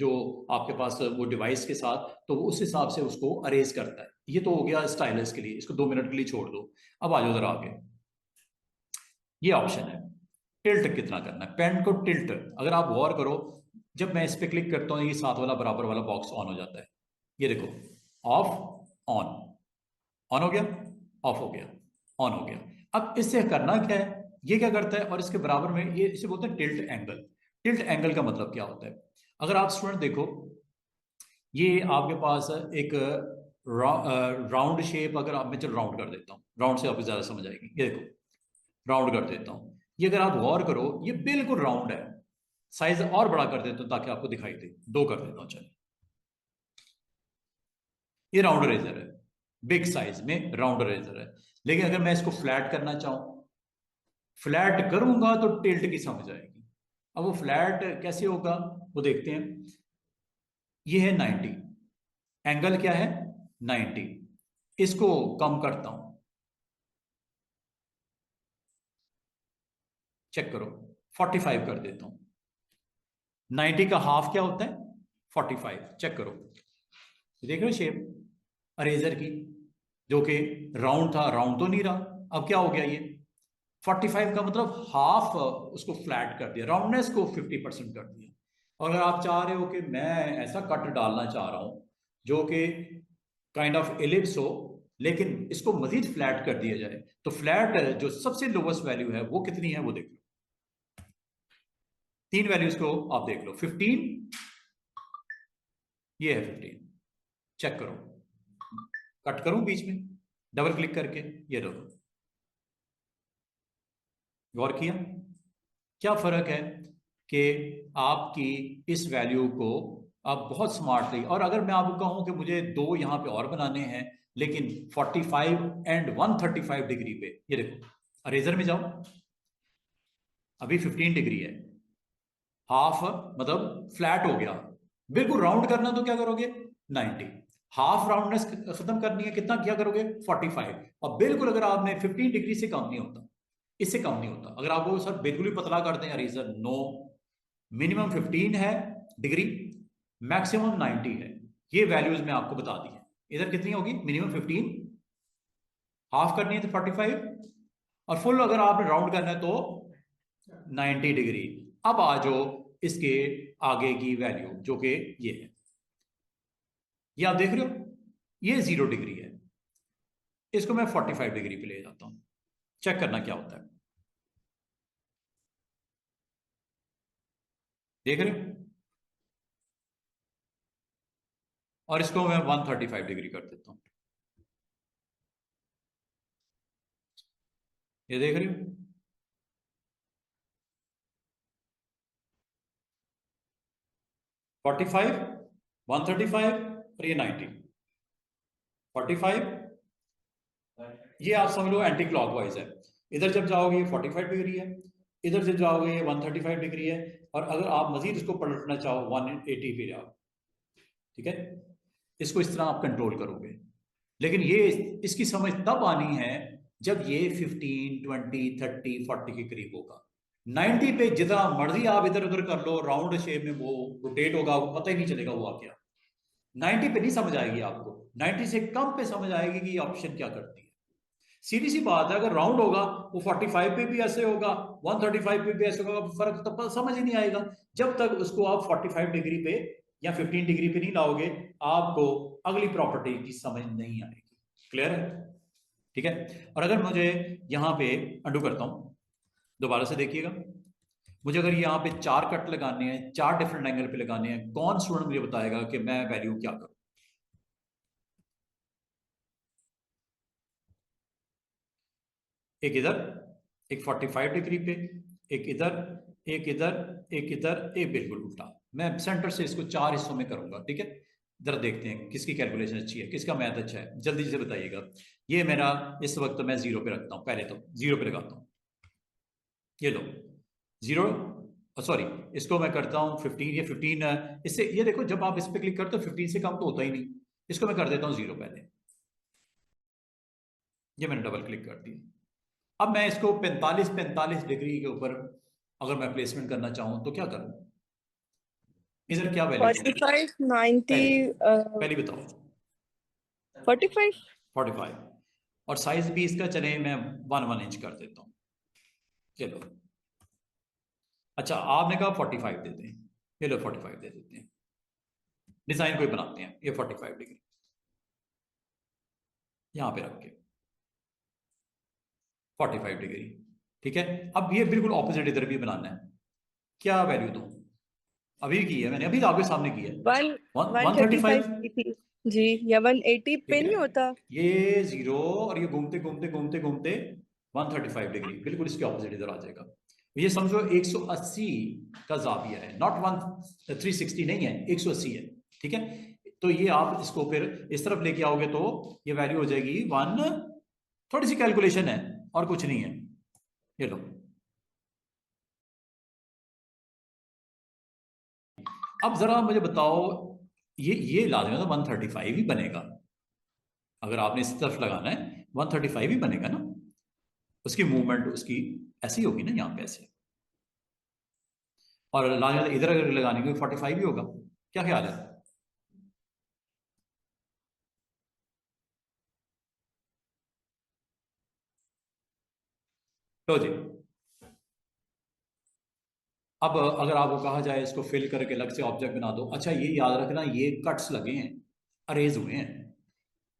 जो आपके पास वो डिवाइस के साथ, तो वो उस हिसाब से उसको अरेज करता है। ये तो हो गया स्टाइलस के लिए, इसको 2 मिनट के लिए छोड़ दो। अब आ जाओ जरा आगे, ये ऑप्शन है टिल्ट कितना करना है, पेन को टिल्ट। अगर आप गौर करो, जब मैं इस पे क्लिक करता हूं, ये साथ वाला बराबर वाला बॉक्स ऑन हो जाता है, ये देखो, ऑफ ऑन, ऑन हो गया, ऑफ हो गया, ऑन हो गया। अब इससे करना क्या है, ये क्या करता है, और इसके बराबर में ये इसे बोलते हैं टिल्ट एंगल। टिल्ट एंगल का मतलब क्या होता है, अगर आप स्टूडेंट देखो, ये आपके पास एक राउंड शेप, अगर आप, मैं चलो राउंड कर देता हूँ, राउंड से आपको ज्यादा समझ आएगी, ये देखो राउंड कर देता हूं, ये अगर आप गौर करो ये बिल्कुल राउंड है। साइज और बड़ा कर देता हूं ताकि आपको दिखाई दे, 2 कर देता हूं, चलिए, ये राउंड रेजर है, बिग साइज में राउंड रेजर है। लेकिन अगर मैं इसको फ्लैट करना चाहूं, फ्लैट करूंगा तो टिल्ट की समझ आएगी। अब वो फ्लैट कैसे होगा वो देखते हैं। ये है 90, एंगल क्या है 90, इसको कम करता हूं, चेक करो, 45 कर देता हूं। 90 का हाफ क्या होता है 45, चेक करो, देख रहे हो शेप अरेजर की, जो कि राउंड था, राउंड तो नहीं रहा, अब क्या हो गया ये 45 का मतलब हाफ उसको फ्लैट कर दिया, राउंडनेस को 50% कर दिया। और अगर आप चाह रहे हो कि मैं ऐसा कट डालना चाह रहा हूं जो कि काइंड ऑफ एलिप्स हो, लेकिन इसको मजीद फ्लैट कर दिया जाए, तो फ्लैट जो सबसे लोवेस्ट वैल्यू है वो कितनी है वो देख लो, 3 वैल्यूज को आप देख लो। 15, ये है 15, चेक करो, कट करूं बीच में डबल क्लिक करके, ये देखो, गौर किया क्या फर्क है कि आपकी इस वैल्यू को आप बहुत स्मार्टली, और अगर मैं आपको कहूं कि मुझे 2 यहां पे और बनाने हैं लेकिन 45 एंड 135 डिग्री पे, ये देखो अरेजर में जाओ, अभी 15 डिग्री है, हाफ मतलब फ्लैट हो गया, बिल्कुल राउंड करना तो क्या करोगे 90, हाफ राउंडनेस खत्म करनी है कितना क्या करोगे 45, और बिल्कुल अगर आपने 15 डिग्री से कम नहीं होता, इससे कम नहीं होता। अगर आपको सर बिल्कुल ही पतला कर दें अरेजर, नो, मिनिमम 15 है डिग्री, मैक्सिमम 90 है। ये वैल्यूज मैं आपको बता दी है। इधर कितनी होगी, मिनिमम 15, हाफ करनी है तो 45, और फुल अगर आपने राउंड करना है तो 90 डिग्री। अब आ जाओ इसके आगे की वैल्यू जो कि ये है, ये आप देख रहे हो, ये 0 डिग्री है, इसको मैं 45 डिग्री पे ले जाता हूं, चेक करना क्या होता है, देख रहे हो, और इसको मैं 135 डिग्री कर देता हूं, ये देख रहे हो, 45, 135 और ये 90, 45, ये आप समझ लो एंटी क्लॉकवाइज है। इधर जब जाओगे ये 45 डिग्री है, इधर जब जाओगे ये 135 डिग्री है, और अगर आप मजीद इसको पलटना चाहो 180 पे जाओ, ठीक है, इसको इस तरह आप कंट्रोल करोगे। लेकिन ये इसकी समझ तब आनी है जब ये 15, 20, 30, 40 के करीब होगा। 90 पे जितना मर्जी आप इधर उधर कर लो, राउंड शेप में वो रोटेट होगा, वो पता ही नहीं चलेगा हुआ क्या। 90 पे नहीं समझ आएगी आपको, 90 से कम पे समझ आएगी कि ये ऑप्शन क्या करती है। सीधी सी बात है, अगर राउंड होगा वो 45 पे भी ऐसे होगा, 135 पे भी ऐसे होगा, फर्क तो समझ ही नहीं आएगा जब तक उसको आप 45 डिग्री पे या 15 डिग्री पे नहीं लाओगे, आपको अगली प्रॉपर्टी की समझ नहीं आएगी। क्लियर है, ठीक है। और अगर मुझे यहाँ पे अंडू करता हूं, दोबारा से देखिएगा, मुझे अगर यहाँ पे 4 कट लगाने हैं, 4 डिफरेंट एंगल पे लगाने हैं, कौन स्टूडेंट मुझे बताएगा कि मैं वैल्यू क्या करूं। एक इधर, एक 45 डिग्री पे, एक इधर, एक इधर, एक इधर, एक बिल्कुल उल्टा। मैं सेंटर से इसको 4 हिस्सों में करूंगा, ठीक है। जरा देखते हैं किसकी कैलकुलेशन अच्छी है, किसका मैथ अच्छा है, जल्दी से बताइएगा। ये मेरा इस वक्त मैं 0 पे रखता हूं, पहले तो 0 पे लगाता हूं, ये लो 0, सॉरी, इसको मैं करता हूं 15, ये 15 इससे, ये देखो जब आप इस पे क्लिक करते हो 15 से कम तो होता ही नहीं, इसको मैं कर देता हूं 0 पहले, ये मैंने डबल क्लिक कर दिया। अब मैं इसको 45 डिग्री के ऊपर अगर मैं प्लेसमेंट करना चाहूं तो क्या करूं, इधर क्या वैल्यू 45, 90, पहली पहली बताओ। 45। 45, और साइज भी इसका चले मैं 1 इंच कर देता हूं, चलो। अच्छा आपने कहा 45 देते हैं, ये लो 45 दे देते हैं, डिजाइन कोई बनाते हैं, ये 45 डिग्री यहां पे रख के 45 डिग्री, ठीक है। अब ये बिल्कुल ऑपोजिट इधर भी बनाना है, क्या वैल्यू दूं, अभी की है मैंने, अभी आपके सामने की है, 135, 135 की थी जी, या 180 पे ठीक है। नहीं होता। ये 0 और ये घूमते घूमते घूमते घूमते 135 डिग्री बिल्कुल इसके ऑपोजिट इधर आ जाएगा। ये समझो 180 का जाविया है, नॉट 360 नहीं है, 180 है, ठीक है। तो ये आप इसको फिर इस तरफ लेके आओगे तो ये वैल्यू हो जाएगी 1, थोड़ी सी कैलकुलेशन है और कुछ नहीं है, ये लो। अब जरा मुझे बताओ, ये लाजमी तो 135 ही बनेगा, अगर आपने इस तरफ लगाना है 135 ही बनेगा ना, उसकी मूवमेंट उसकी ऐसी होगी ना, यहाँ पे ऐसे, और लाजमी इधर अगर लगाने की 45 ही होगा, क्या ख्याल है। तो जी, अब अगर आपको कहा जाए इसको फिल करके अलग से ऑब्जेक्ट बना दो, अच्छा ये याद रखना ये कट्स लगे हैं, अरेज हुए हैं,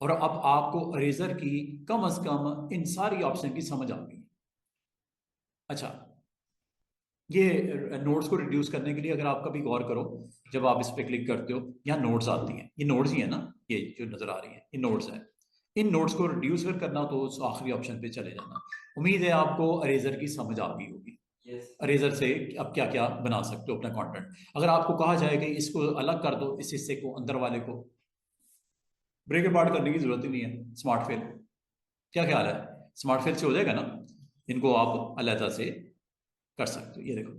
और अब आपको अरेजर की कम अज कम इन सारी ऑप्शन की समझ आ गई। अच्छा ये नोड्स को रिड्यूस करने के लिए अगर आप कभी गौर करो, जब आप इस पर क्लिक करते हो यहाँ नोड्स आती हैं, ये नोड्स ही है ना, ये जो नजर आ रही है ये नोड्स है। इन नोड्स को रिड्यूस कर करना तो उस आखिरी ऑप्शन पे चले जाना। उम्मीद है आपको अरेजर की समझ आ गई होगी। अरेजर से आप क्या क्या बना सकते हो अपना कंटेंट। अगर आपको कहा जाए कि इसको अलग कर दो, इस हिस्से को, अंदर वाले को ब्रेक अपार्ट करने की जरूरत ही नहीं है, स्मार्ट फेल, क्या ख्याल है, स्मार्ट फेल से हो जाएगा ना? इनको आप अलग से कर सकते हो। ये देखो,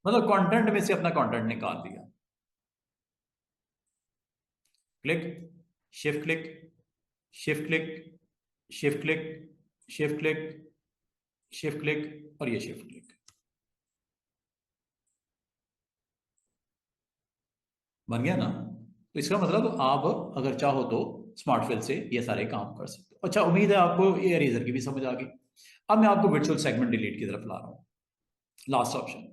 मतलब कंटेंट में से अपना कंटेंट निकाल दिया। Click, shift click, shift click, shift click, shift click, shift click और ये शिफ्ट क्लिक बन गया ना। तो इसका मतलब आप अगर चाहो तो स्मार्टफिल से ये सारे काम कर सकते हो। अच्छा, उम्मीद है आपको ये इरेजर की भी समझ आ गई। अब मैं आपको वर्चुअल सेगमेंट डिलीट की तरफ ला रहा हूं, लास्ट ऑप्शन।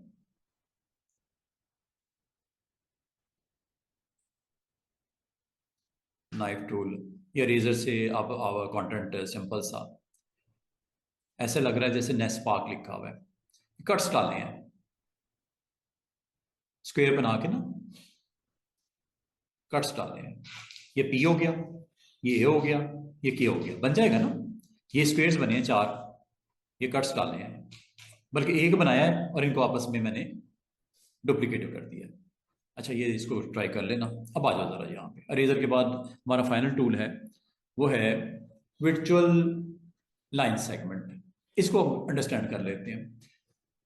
नाइफ टूल, ये इरेजर से आप कंटेंट सिंपल सा ऐसे लग रहा है जैसे नेस पार्क लिखा हुआ है। कट्स डालने हैं स्क्वायर बना के ना, कट्स डालने हैं। ये पी हो गया, ये ए हो गया, ये के हो गया, बन जाएगा ना। ये स्क्वेयर्स बने हैं 4, ये कट्स डालने हैं, बल्कि एक बनाया है और इनको आपस में मैंने डुप्लीकेट कर दिया। अच्छा, ये इसको ट्राई कर लेना। अब आ जाओ जरा यहाँ पे, अरेजर के बाद हमारा फाइनल टूल है, वो है वर्चुअल लाइन सेगमेंट। इसको अंडरस्टैंड कर लेते हैं।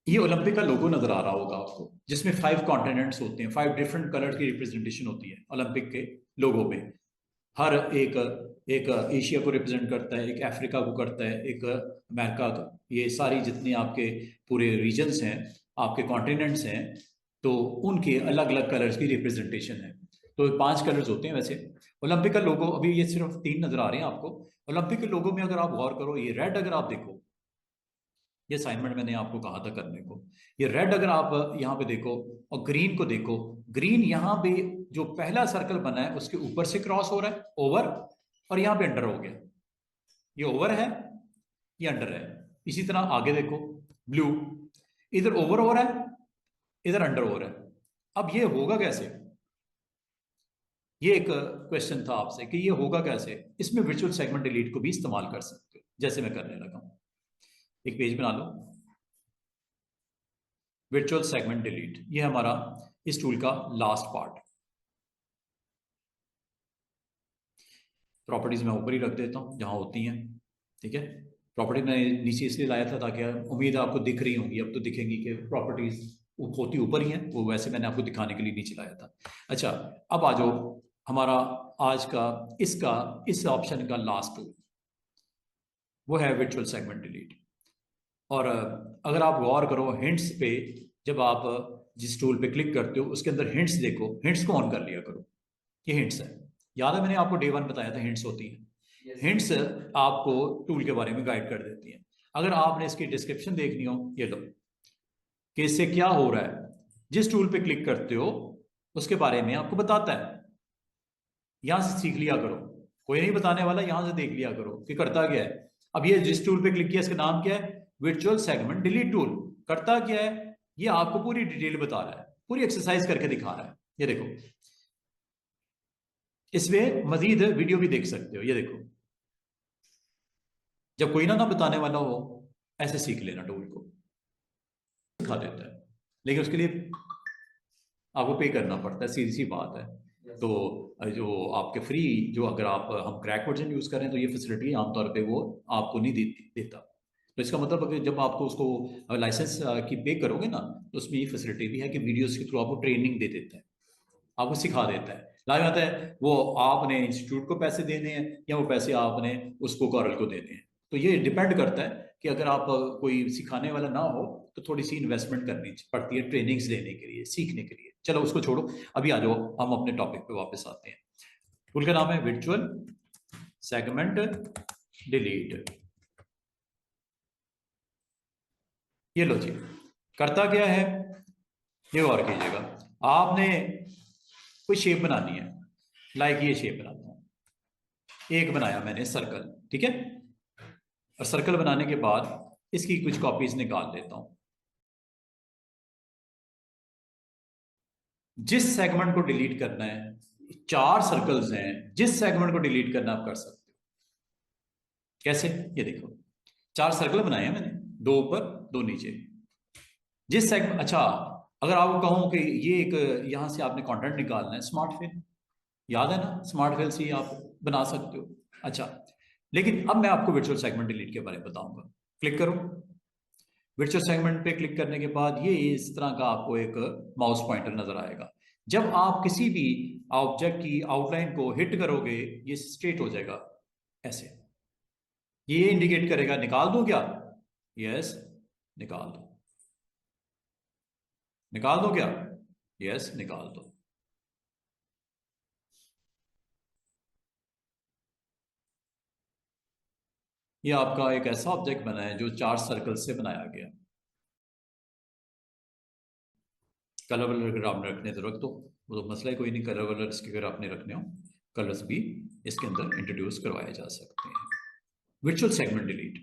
ये ओलंपिक का लोगो नजर आ रहा होगा आपको, जिसमें 5 कॉन्टिनेंट्स होते हैं, 5 डिफरेंट कलर की रिप्रेजेंटेशन होती है ओलंपिक के लोगो में। हर एक एक एशिया को रिप्रेजेंट करता है, एक अफ्रीका को करता है, एक अमेरिका का। ये सारी जितने आपके पूरे रीजन्स हैं, आपके कॉन्टिनेंट्स हैं, तो उनके अलग अलग कलर्स की रिप्रेजेंटेशन है। तो 5 कलर्स होते हैं वैसे। ओलंपिक का लोगो अभी ये सिर्फ 3 नजर आ रहे हैं आपको। ओलंपिक के लोगो में अगर आप गौर करो, ये रेड अगर आप देखो, ये असाइनमेंट मैंने आपको कहा था करने को। ये रेड अगर आप यहाँ पे देखो और ग्रीन को देखो, ग्रीन यहाँ पे जो पहला सर्कल बना है उसके ऊपर से क्रॉस हो रहा है, ओवर, और यहाँ पे अंडर हो गया। ये ओवर है, ये अंडर है। इसी तरह आगे देखो, ब्लू, इधर ओवर हो रहा है, इधर अंडर हो रहा है। अब ये होगा कैसे? ये एक क्वेश्चन था आपसे कि ये होगा कैसे। इसमें वर्चुअल सेगमेंट डिलीट को भी इस्तेमाल कर सकते हो, जैसे मैं करने लगा हूं। एक पेज बना लो, वर्चुअल सेगमेंट डिलीट, ये हमारा इस टूल का लास्ट पार्ट। प्रॉपर्टीज मैं ऊपर ही रख देता हूँ जहां होती हैं, ठीक है। प्रॉपर्टी मैं नीचे इसलिए लाया था ताकि उम्मीद है आपको दिख रही होंगी, अब तो दिखेंगी कि प्रॉपर्टीज होती ऊपर ही हैं, वो वैसे मैंने आपको दिखाने के लिए नीचे लाया था। अच्छा, अब आ जाओ हमारा आज का इसका इस ऑप्शन का लास्ट टूल, वो है वर्चुअल सेगमेंट डिलीट। और अगर आप गौर करो हिंट्स पे, जब आप जिस टूल पे क्लिक करते हो उसके अंदर हिंट्स देखो, हिंट्स को ऑन कर लिया करो। ये हिंट्स है, याद है मैंने आपको डे 1 बताया था हिंट्स होती हैं। हिंट्स आपको टूल के बारे में गाइड कर देती हैं। अगर आपने इसकी डिस्क्रिप्शन देखनी हो, ये लो कि इससे क्या हो रहा है, जिस टूल पे क्लिक करते हो उसके बारे में आपको बताता है। यहां से सीख लिया करो, कोई नहीं बताने वाला, यहां से देख लिया करो कि करता क्या है। अब ये जिस टूल पे क्लिक किया इसका नाम क्या है? Virtual segment delete tool. करता क्या है? ये आपको पूरी डिटेल बता रहा है, पूरी एक्सरसाइज करके दिखा रहा है। ये देखो, इसमें मजीद वीडियो भी देख सकते हो। ये देखो, जब कोई ना बताने वाला हो, ऐसे सीख लेना टूल को, सिखा देता है। लेकिन उसके लिए आपको पे करना पड़ता है, सीधी सी बात है। तो जो आपके फ्री, जो अगर आप हम क्रैक वर्जन यूज करें तो ये फैसिलिटी आमतौर पे वो आपको नहीं देता। तो इसका मतलब अगर जब आपको उसको लाइसेंस की पे करोगे ना, तो उसमें ये फैसिलिटी भी है कि वीडियोस के थ्रू आपको ट्रेनिंग दे देता है, आपको सिखा देता है। लाइव आता है वो, आपने इंस्टीट्यूट को पैसे देने हैं या वो पैसे आपने उसको कॉरल को देने हैं। तो ये डिपेंड करता है कि अगर आप कोई सिखाने वाला ना हो तो थोड़ी सी इन्वेस्टमेंट करनी पड़ती है ट्रेनिंग्स लेने के लिए, सीखने के लिए। चलो उसको छोड़ो, अभी आ जाओ हम अपने टॉपिक पे वापस आते हैं। टूल का नाम है वर्चुअल सेगमेंट डिलीट। ये लो जी, करता क्या है, ये और कीजिएगा। आपने कोई शेप बनानी है, लाइक ये शेप बनाता हूं, एक बनाया मैंने सर्कल, ठीक है। और सर्कल बनाने के बाद इसकी कुछ कॉपीज निकाल लेता हूं। जिस सेगमेंट को डिलीट करना है, 4 सर्कल्स हैं, जिस सेगमेंट को डिलीट करना आप कर सकते हो। कैसे? ये देखो, 4 सर्कल बनाए हैं मैंने, 2 ऊपर 2 नीचे। जिस सेगमेंट, अच्छा, अगर आपको कहूं कि ये एक यहां से आपने कंटेंट निकालना है, स्मार्ट फिल, याद है ना, स्मार्ट फिल से ही आप बना सकते हो। अच्छा, लेकिन अब मैं आपको वर्चुअल सेगमेंट डिलीट के बारे में बताऊंगा। क्लिक करो, वर्चुअल सेगमेंट पे क्लिक करने के बाद ये इस तरह का आपको एक माउस पॉइंटर नजर आएगा। जब आप किसी भी ऑब्जेक्ट की आउटलाइन को हिट करोगे, ये स्ट्रेट हो जाएगा ऐसे। ये इंडिकेट करेगा निकाल दूं क्या? यस, निकाल दो। निकाल दो क्या? यस, निकाल दो। ये आपका एक ऐसा ऑब्जेक्ट बना है जो 4 सर्कल से बनाया गया। कलर वलर अगर आपने रखने तो रख दो, वो तो मसला ही कोई नहीं। कलर वलर इसके अगर आपने रखने हो, कलर्स भी इसके अंदर इंट्रोड्यूस करवाए जा सकते हैं। वर्चुअल सेगमेंट डिलीट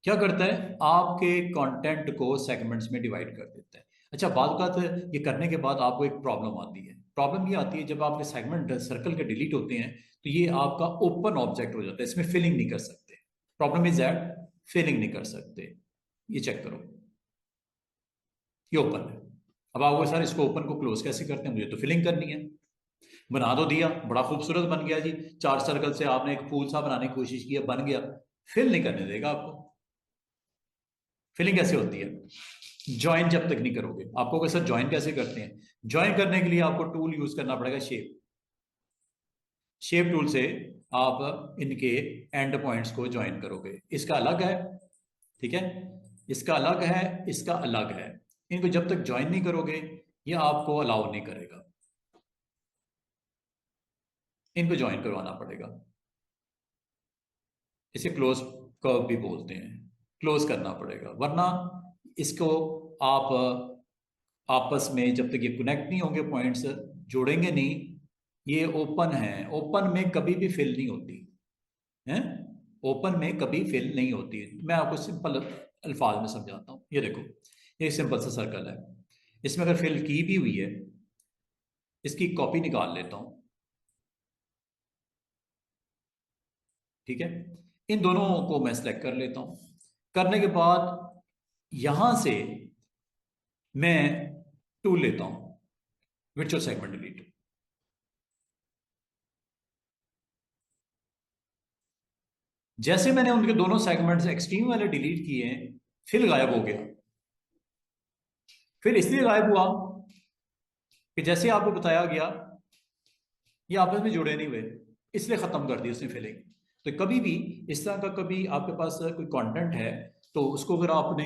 क्या करता है? आपके कंटेंट को सेगमेंट्स में डिवाइड कर देता है। अच्छा, बात ये करने के बाद आपको एक प्रॉब्लम आती है। प्रॉब्लम ये आती है जब आपके सेगमेंट सर्कल के डिलीट होते हैं तो ये आपका ओपन ऑब्जेक्ट हो जाता है, इसमें फिलिंग नहीं कर सकते। प्रॉब्लम इज दैट फिलिंग नहीं कर सकते। ये चेक करो, ये ओपन है। अब आपको सर इसको ओपन को क्लोज कैसे करते हैं? मुझे तो फिलिंग करनी है। बना दो दिया, बड़ा खूबसूरत बन गया जी। 4 सर्कल से आपने एक फूल सा बनाने की कोशिश की, बन गया। फिल नहीं करने देगा आपको। फिलिंग कैसे होती है? ज्वाइन जब तक नहीं करोगे। आपको सर ज्वाइन कैसे करते हैं? ज्वाइन करने के लिए आपको टूल यूज करना पड़ेगा, शेप। शेप टूल से आप इनके एंड पॉइंट्स को ज्वाइन करोगे। इसका अलग है, ठीक है, इसका अलग है, इसका अलग है। इनको जब तक ज्वाइन नहीं करोगे ये आपको अलाउ नहीं करेगा। इनको ज्वाइन करवाना पड़ेगा। इसे क्लोज कर्व भी बोलते हैं। क्लोज करना पड़ेगा, वरना इसको आप आपस में जब तक ये कनेक्ट नहीं होंगे, पॉइंट्स जोड़ेंगे नहीं, ये ओपन है। ओपन में कभी भी फिल नहीं होती है। ओपन में कभी फिल नहीं होती। मैं आपको सिंपल अल्फाज में समझाता हूँ। ये देखो, ये सिंपल सा सर्कल है, इसमें अगर फिल की भी हुई है, इसकी कॉपी निकाल लेता हूं, ठीक है। इन दोनों को मैं सेलेक्ट कर लेता हूं। करने के बाद यहां से मैं टूल लेता हूं, वर्चुअल सेगमेंट डिलीट। जैसे मैंने उनके दोनों सेगमेंट्स एक्सट्रीम वाले डिलीट किए हैं, फिल गायब हो गया। फिल इसलिए गायब हुआ कि जैसे आपको बताया गया, ये आपस में जुड़े नहीं हुए, इसलिए खत्म कर दी उसने फिलिंग। तो कभी भी इस तरह का कभी आपके पास कोई कंटेंट है तो उसको अगर आपने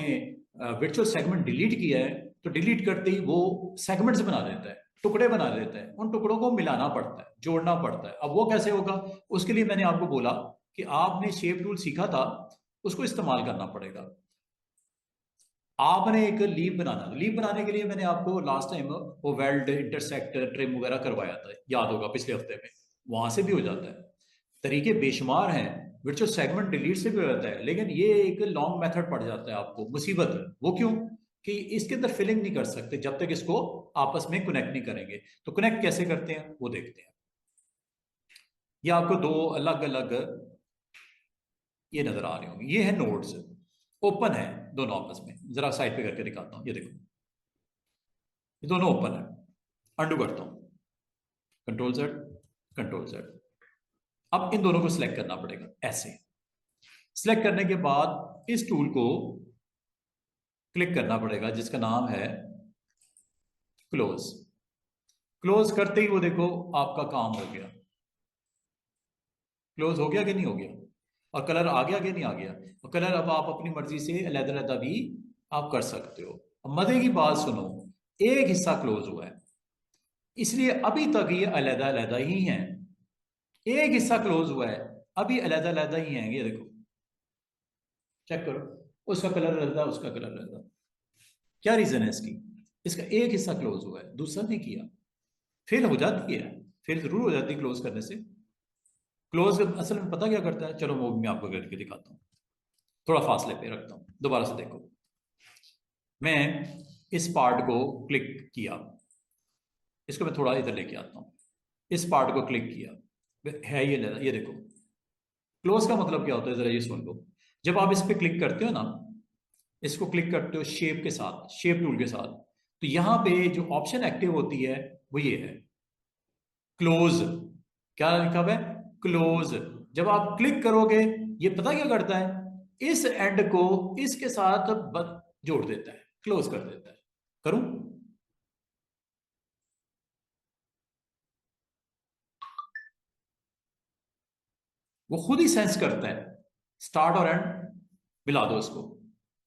वर्चुअल सेगमेंट डिलीट किया है तो डिलीट करते ही वो सेगमेंट्स बना देता है, टुकड़े बना देता है। उन टुकड़ों को मिलाना पड़ता है, जोड़ना पड़ता है। अब वो कैसे होगा? उसके लिए मैंने आपको बोला कि आपने शेप टूल सीखा था, उसको इस्तेमाल करना पड़ेगा। आपने एक लीव बनाना, लीव बनाने के लिए मैंने आपको लास्ट टाइम वो वेल्ड इंटरसेक्ट ट्रिम वगैरह करवाया था, याद होगा, पिछले हफ्ते में। वहां से भी हो जाता है। तरीके बेशुमार हैं। वर्चुअल सेगमेंट डिलीट से भी हो जाता है, लेकिन ये एक लॉन्ग मेथड पड़ जाता है आपको, मुसीबत है। वो क्यों? कि इसके अंदर फिलिंग नहीं कर सकते जब तक इसको आपस में कनेक्ट नहीं करेंगे। तो कनेक्ट कैसे करते हैं वो देखते हैं। ये आपको 2 अलग अलग ये नजर आ रहे होंगे, ये है नोड्स, ओपन है दोनों आपस में। जरा साइड पे करके दिखाता हूं, ये देखो, ये दोनों ओपन है। अंडू करता हूं, कंट्रोल जेड, कंट्रोल जेड। अब इन दोनों को सिलेक्ट करना पड़ेगा ऐसे। सिलेक्ट करने के बाद इस टूल को क्लिक करना पड़ेगा जिसका नाम है क्लोज। क्लोज करते ही वो देखो आपका काम हो गया। क्लोज हो गया कि नहीं हो गया? और कलर आ गया कि नहीं आ गया? और कलर अब आप अपनी मर्जी से अलग-अलग भी आप कर सकते हो। अब मजे की बात सुनो, एक हिस्सा क्लोज हुआ है, इसलिए अभी तक ये अलग-अलग ही हैं। एक हिस्सा क्लोज हुआ है, अभी अलग-अलग ही हैं। ये देखो, चेक करो, उसका कलर अलग, उसका कलर अलग। क्या रीजन है इसकी? इसका एक हिस्सा क्लोज हुआ है, दूसरा नहीं किया। फेल हो जाती है, फेल जरूर हो जाती है क्लोज करने से। क्लोज असल में पता क्या करता है, चलो वो मैं आपको करके दिखाता हूँ। थोड़ा फासले पे रखता हूं, दोबारा से देखो। मैं इस पार्ट को क्लिक किया, इसको मैं थोड़ा इधर लेके आता हूं, इस पार्ट को क्लिक किया, है ये देखो। क्लोज का मतलब क्या होता है, जरा ये सुन लो। जब आप इस पे क्लिक करते हो ना, इसको क्लिक करते हो शेप के साथ, शेप टूल के साथ, तो यहां पे जो ऑप्शन एक्टिव होती है वो ये है, क्लोज। क्या लिखा हुआ है, क्लोज। जब आप क्लिक करोगे, ये पता क्या करता है, इस एंड को इसके साथ जोड़ देता है, क्लोज कर देता है। करूं? वो खुद ही सेंस करता है, स्टार्ट और एंड मिला दो उसको,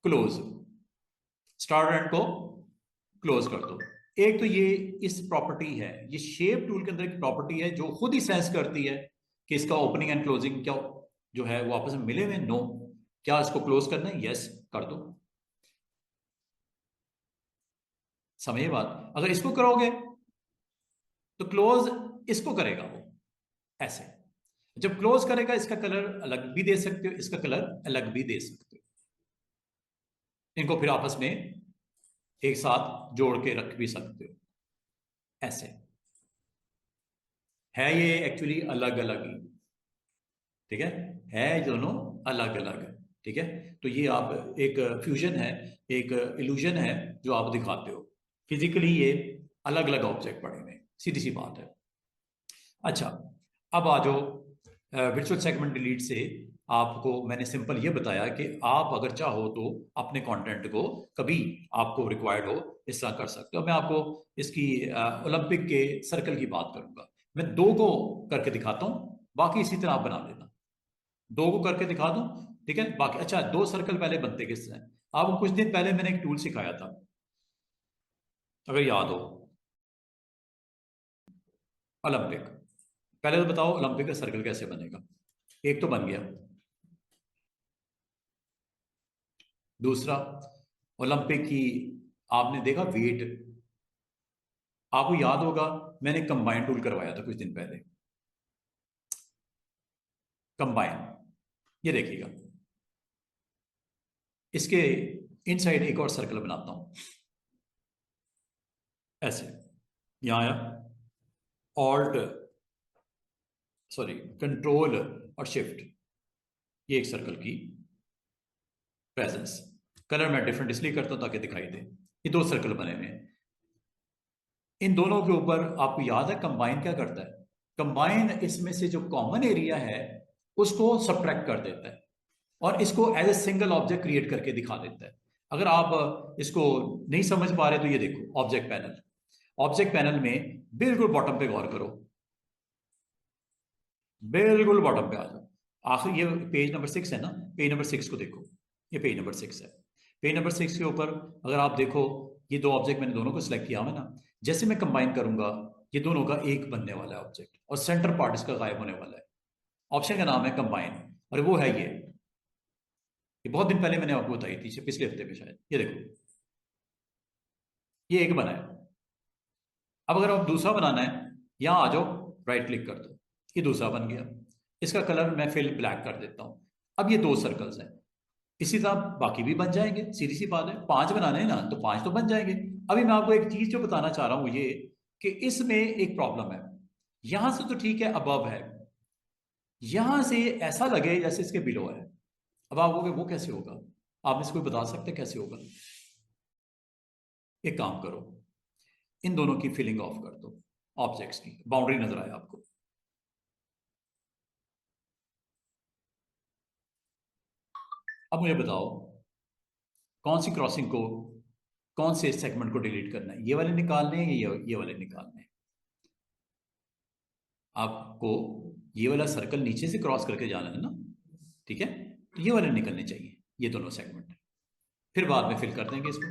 क्लोज। स्टार्ट और एंड को क्लोज कर दो। एक तो ये इस प्रॉपर्टी है, ये शेप टूल के अंदर एक प्रॉपर्टी है जो खुद ही सेंस करती है कि इसका ओपनिंग एंड क्लोजिंग क्या जो है वो आपस में मिले हुए, नो। क्या इसको क्लोज करना है, यस कर दो। समझिए बात। अगर इसको करोगे तो क्लोज इसको करेगा वो, ऐसे। जब क्लोज करेगा, इसका कलर अलग भी दे सकते हो, इसका कलर अलग भी दे सकते हो, इनको फिर आपस में एक साथ जोड़ के रख भी सकते हो, ऐसे। है ये एक्चुअली अलग अलग ही, ठीक है दोनों अलग अलग। ठीक है, तो ये आप एक फ्यूजन है, एक इल्यूजन है जो आप दिखाते हो। फिजिकली ये अलग अलग ऑब्जेक्ट पड़े हुए, सीधी सी बात है। अच्छा, अब आ जाओ वर्चुअल सेगमेंट डिलीट से। आपको मैंने सिंपल ये बताया कि आप अगर चाहो तो अपने कंटेंट को कभी आपको रिक्वायर्ड हो इस तरह कर सकते हो। मैं आपको इसकी ओलंपिक के सर्कल की बात करूंगा। मैं दो को करके दिखाता हूं, बाकी इसी तरह आप बना लेना। दो को करके दिखा दूं, ठीक है बाकी। अच्छा, दो सर्कल पहले बनते किससे हैं? आपको कुछ दिन पहले मैंने एक टूल सिखाया था, अगर याद हो, ओलंपिक। पहले तो बताओ ओलंपिक का सर्कल कैसे बनेगा। एक तो बन गया। दूसरा, ओलंपिक की आपने देखा वेट, आपको याद होगा मैंने कंबाइन टूल करवाया था कुछ दिन पहले, कंबाइन। ये देखिएगा, इसके इनसाइड एक और सर्कल बनाता हूं, ऐसे। यहां आया, ऑल्ट, सॉरी, कंट्रोल और शिफ्ट, ये एक सर्कल की प्रेजेंस। कलर मैं डिफरेंट इसलिए करता हूं ताकि दिखाई दे। ये दो सर्कल बने हुए हैं, इन दोनों के ऊपर आपको याद है कंबाइन क्या करता है? कंबाइन इसमें से जो कॉमन एरिया है उसको सब्ट्रैक्ट कर देता है और इसको as a single object create करके दिखा देता है। अगर आप इसको नहीं समझ पा रहे तो ये देखो, ऑब्जेक्ट पैनल। ऑब्जेक्ट पैनल में बिल्कुल बॉटम पे गौर करो, बिल्कुल बॉटम पे आ जाओ। आखिर ये पेज नंबर 6 है ना, पेज नंबर 6 को देखो, ये पेज नंबर 6 है। पेज नंबर 6 के ऊपर अगर आप देखो, ये दो ऑब्जेक्ट मैंने दोनों को सिलेक्ट किया हुआ है ना, जैसे मैं कंबाइन करूंगा ये दोनों का एक बनने वाला है ऑब्जेक्ट, और सेंटर पार्ट इसका गायब होने वाला है। ऑप्शन का नाम है कंबाइन, और वो है ये बहुत दिन पहले मैंने आपको बताई थी, पिछले हफ्ते में शायद। ये देखो, ये एक बना है। अब अगर आप दूसरा बनाना है, यहां आ जाओ, राइट क्लिक कर दो, ये दूसरा बन गया। इसका कलर मैं फिल ब्लैक कर देता हूं। अब ये दो सर्कल्स हैं, इसी तरह बाकी भी बन जाएंगे, सीधी सी बात है। पांच बनाने हैं ना, तो पांच तो बन जाएंगे। अभी मैं आपको एक चीज जो बताना चाह रहा हूं ये, कि इसमें एक प्रॉब्लम है। यहां से तो ठीक है, अबव है, यहां से ऐसा लगे जैसे इसके बिलो है। अब आप कहोगे वो कैसे होगा, आप इसको बता सकते हैं कैसे होगा? एक काम करो, इन दोनों की फिलिंग ऑफ कर दो, ऑब्जेक्ट्स की बाउंड्री नजर आए आपको? अब मुझे बताओ, कौन सी क्रॉसिंग को, कौन से सेगमेंट को डिलीट करना है? ये वाले निकालने हैं या ये वाले निकालने हैं? आपको ये वाला सर्कल नीचे से क्रॉस करके जाना है ना, ठीक है, तो ये वाले निकलने चाहिए, ये दोनों सेगमेंट। फिर बाद में फिल कर देंगे इसको।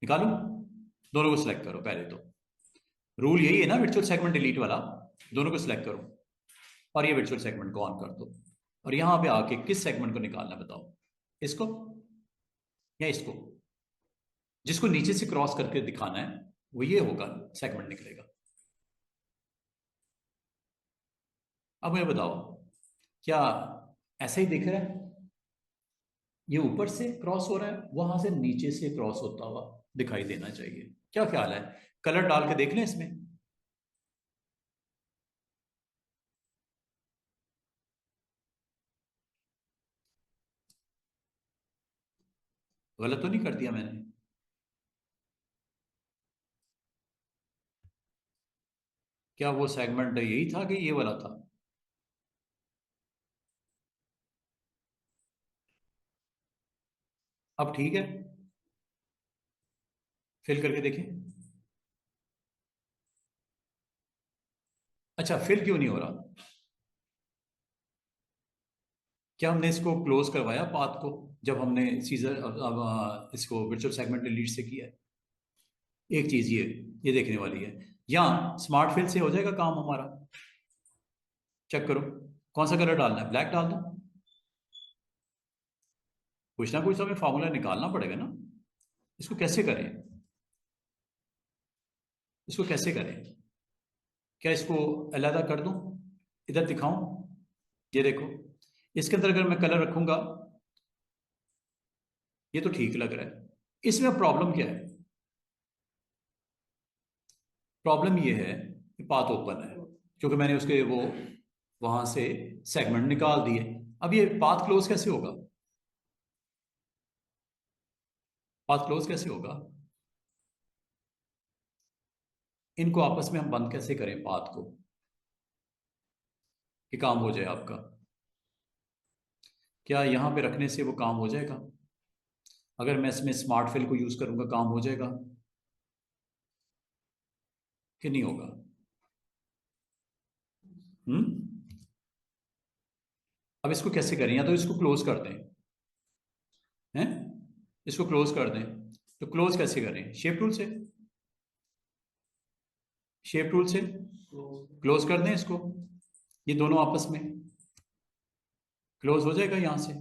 निकालू, दोनों को सिलेक्ट करो पहले तो। रूल यही है ना वर्चुअल सेगमेंट डिलीट वाला, दोनों को सिलेक्ट करो और ये वर्चुअल सेगमेंट को ऑन कर दो। और यहां पे आके किस सेगमेंट को निकालना बताओ, इसको या इसको? जिसको नीचे से क्रॉस करके दिखाना है वो ये होगा, सेगमेंट निकलेगा। अब मुझे बताओ, क्या ऐसा ही दिख रहा है? ये ऊपर से क्रॉस हो रहा है, वहां से नीचे से क्रॉस होता हुआ दिखाई देना चाहिए। क्या ख्याल है? कलर डाल के देख लें इसमें। गलत तो नहीं कर दिया मैंने? क्या वो सेगमेंट यही था कि ये वाला था? अब ठीक है, फिल करके देखें। अच्छा, फिल क्यों नहीं हो रहा? क्या हमने इसको क्लोज करवाया पाथ को, जब हमने सीजर इसको वर्चुअल सेगमेंट डिलीट से किया है? एक चीज ये देखने वाली है। या स्मार्ट फिल से हो जाएगा काम हमारा। चेक करो, कौन सा कलर डालना है? ब्लैक डाल दो। कुछ ना कुछ तो हमें फॉर्मूला निकालना पड़ेगा ना। इसको कैसे करें? इसको कैसे करें? क्या इसको अलहदा कर दूं? इधर दिखाऊं? ये देखो, इसके अंदर अगर मैं कलर रखूंगा, ये तो ठीक लग रहा है। इसमें प्रॉब्लम क्या है? प्रॉब्लम ये है कि पाथ ओपन है, क्योंकि मैंने उसके वो वहां से सेगमेंट निकाल दिए। अब ये पाथ क्लोज कैसे होगा? पाथ क्लोज कैसे होगा? इनको आपस में हम बंद कैसे करें पाथ को, कि काम हो जाए आपका? क्या यहां पे रखने से वो काम हो जाएगा? अगर मैं इसमें स्मार्ट फिल को यूज करूंगा, काम हो जाएगा कि नहीं होगा? हम्म। अब इसको कैसे करें? या तो इसको क्लोज कर दें, हैं? इसको क्लोज कर दें। तो क्लोज कैसे करें? शेप टूल से। शेप टूल से क्लोज कर दें इसको। ये दोनों आपस में क्लोज हो जाएगा यहां से।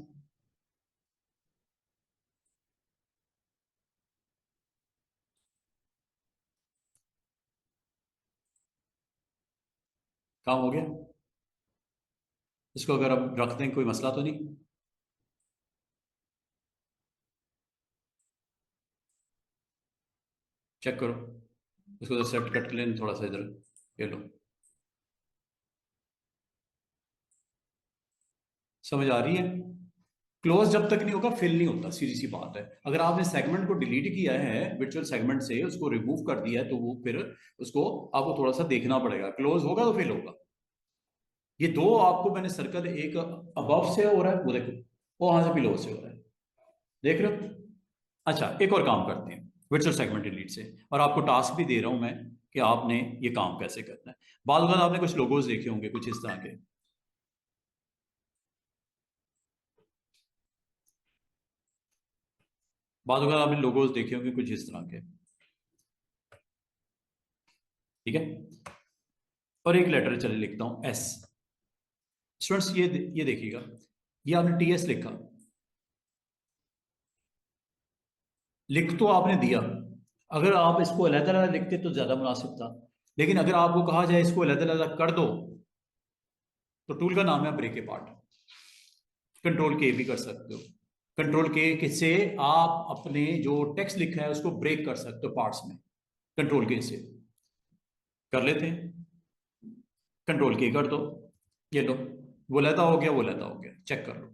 काम हो गया। इसको अगर अब रख दें, कोई मसला तो नहीं? चेक करो। इसको तो सेट कट लें थोड़ा सा इधर। ये लो। समझ आ रही है? क्लोज जब तक नहीं होगा, फिल नहीं होता, सीधी सी बात है। अगर आपने सेगमेंट को डिलीट किया है वर्चुअल सेगमेंट से, उसको रिमूव कर दिया है, तो वो फिर उसको आपको थोड़ा सा देखना पड़ेगा। क्लोज होगा तो फिल होगा। ये दो आपको मैंने सर्कल, एक अबव से हो रहा है, वो देखो, वो वहां से बिलो से हो रहा है। देख रहे हो? अच्छा, एक और काम करते हैं वर्चुअल सेगमेंट डिलीट से, और आपको टास्क भी दे रहा हूं मैं कि आपने ये काम कैसे करना है। बाद में आपने कुछ लोगोज देखे होंगे कुछ इस तरह के। बाद में आपने लोगोज देखे होंगे कुछ इस तरह के। ठीक है। और एक लेटर चले लिखता हूं, एस। स्टूडेंट्स ये देखिएगा, ये आपने टीएस लिखा, लिख तो आपने दिया। अगर आप इसको अलग-अलग लिखते तो ज्यादा मुनासिब था, लेकिन अगर आपको कहा जाए इसको अलग-अलग कर दो, तो टूल का नाम है ब्रेक पार्ट। कंट्रोल के भी कर सकते हो। कंट्रोल के से आप अपने जो टेक्स्ट लिखा है उसको ब्रेक कर सकते हो पार्ट्स में। कंट्रोल के से कर लेते हैं। कंट्रोल के कर दो। ये लो, वो लेता हो गया, वो लेता हो गया, चेक कर लो।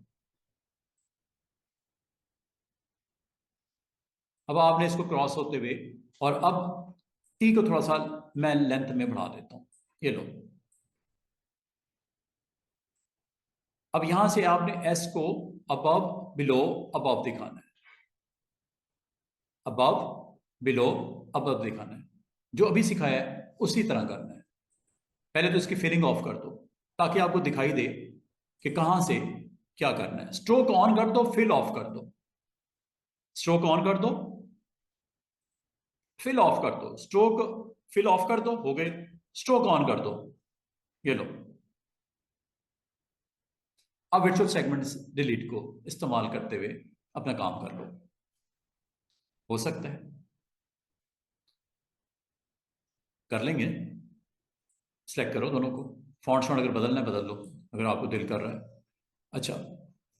अब आपने इसको क्रॉस होते हुए, और अब टी को थोड़ा सा मैं लेंथ में बढ़ा देता हूं। ये लो। अब यहां से आपने एस को अबव, बिलो, अबव दिखाना है। अबव, बिलो, अबव दिखाना है। जो अभी सिखाया है उसी तरह करना है। पहले तो इसकी फिलिंग ऑफ कर दो, ताकि आपको दिखाई दे कि कहां से क्या करना है। स्ट्रोक ऑन कर दो, फिल ऑफ कर दो। स्ट्रोक ऑन कर दो, फिल ऑफ कर दो। स्ट्रोक, फिल ऑफ कर दो, हो गए। स्ट्रोक ऑन कर दो। ये लो। अब वर्चुअल सेगमेंट्स डिलीट को इस्तेमाल करते हुए अपना काम कर लो। हो सकता है कर लेंगे। सिलेक्ट करो दोनों को। फॉन्ट शॉन्ट अगर बदलना है बदल लो, अगर आपको दिल कर रहा है। अच्छा,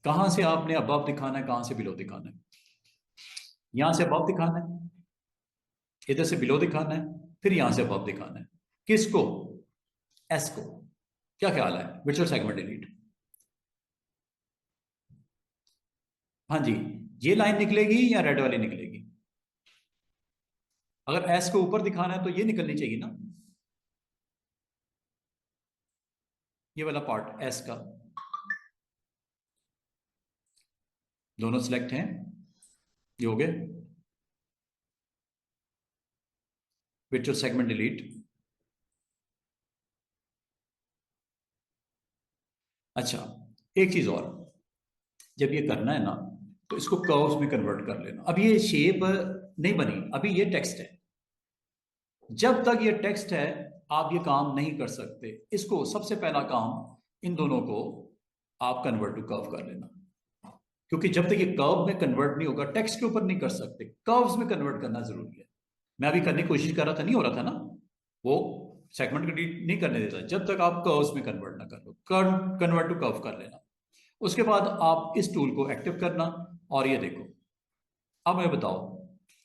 कहाँ से आपने अबव दिखाना है, कहाँ से बिलो दिखाना है? यहाँ से अबव दिखाना है, इधर से बिलो दिखाना है, फिर यहाँ से अबव दिखाना है। किसको? एस को। क्या ख्याल है? Virtual segment delete. हाँ जी, ये लाइन निकलेगी या रेड वाली निकलेगी? अगर एस को ऊपर दिखाना है तो ये निकलनी चाहिए ना, ये वाला पार्ट एस का। दोनों सिलेक्ट हैं, ये हो गए। Virtual segment delete. अच्छा, एक चीज और, जब ये करना है ना तो इसको कर्व्स में कन्वर्ट कर लेना। अब ये शेप नहीं बनी, अभी ये टेक्स्ट है। जब तक ये टेक्स्ट है आप ये काम नहीं कर सकते। इसको सबसे पहला काम इन दोनों को आप कन्वर्ट टू कर्व कर लेना, क्योंकि जब तक ये कर्व में कन्वर्ट नहीं होगा, टेक्स्ट के ऊपर नहीं कर सकते, कर्व्स में कन्वर्ट करना जरूरी है। मैं अभी करने की कोशिश कर रहा था, नहीं हो रहा था ना, वो सेगमेंट डिलीट नहीं करने देता जब तक आप कर्व्स में कन्वर्ट ना कर लो। कन्वर्ट टू कर्व कर लेना। उसके बाद आप इस टूल को एक्टिव करना और ये देखो। अब मैं बताओ,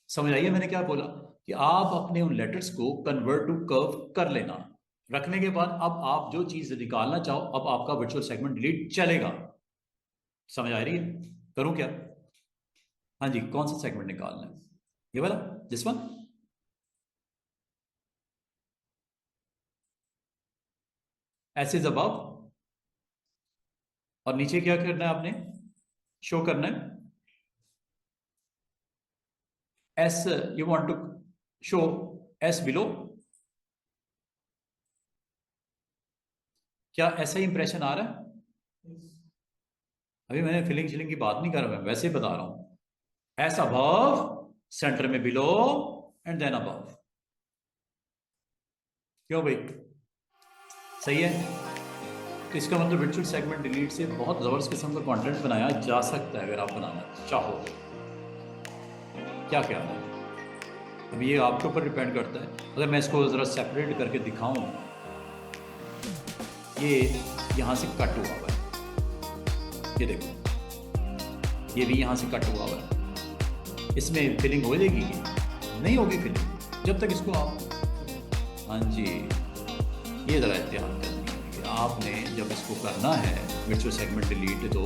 समझ आइए मैंने क्या बोला? कि आप अपने उन लेटर्स को कन्वर्ट टू कर्व कर लेना। रखने के बाद अब आप जो चीज निकालना चाहो, अब आपका वर्चुअल सेगमेंट डिलीट चलेगा। समझ आ रही है? करूं क्या? हाँ जी, कौन सा सेगमेंट निकालना है? ये वाला, this one. S is above, और नीचे क्या करना है आपने? शो करना है S. You want to show S below. क्या ऐसा ही इंप्रेशन आ रहा है? अभी मैंने फिलिंग शिलिंग की बात नहीं कर रहा, मैं वैसे ही बता रहा हूं। एस अबव, सेंटर में बिलो, एंड देन अबव। क्यों भाई, सही है? तो इसका मतलब वर्चुअल सेगमेंट डिलीट से बहुत जबरदस्त किस्म का कंटेंट बनाया जा सकता है अगर आप बनाना चाहो तो। क्या ख्याल है? अब ये आपके ऊपर डिपेंड करता है। अगर मैं इसको ज़रा सेपरेट करके दिखाऊं, ये यहाँ से कट हुआ हुआ है, ये देखो, ये भी यहाँ से कट हुआ हुआ है। इसमें फिलिंग हो जाएगी कि नहीं होगी फिलिंग जब तक इसको आप, हाँ जी, ये ज़रा ध्यान करनी है कि आपने जब इसको करना है वर्चुअल सेगमेंट डिलीट, तो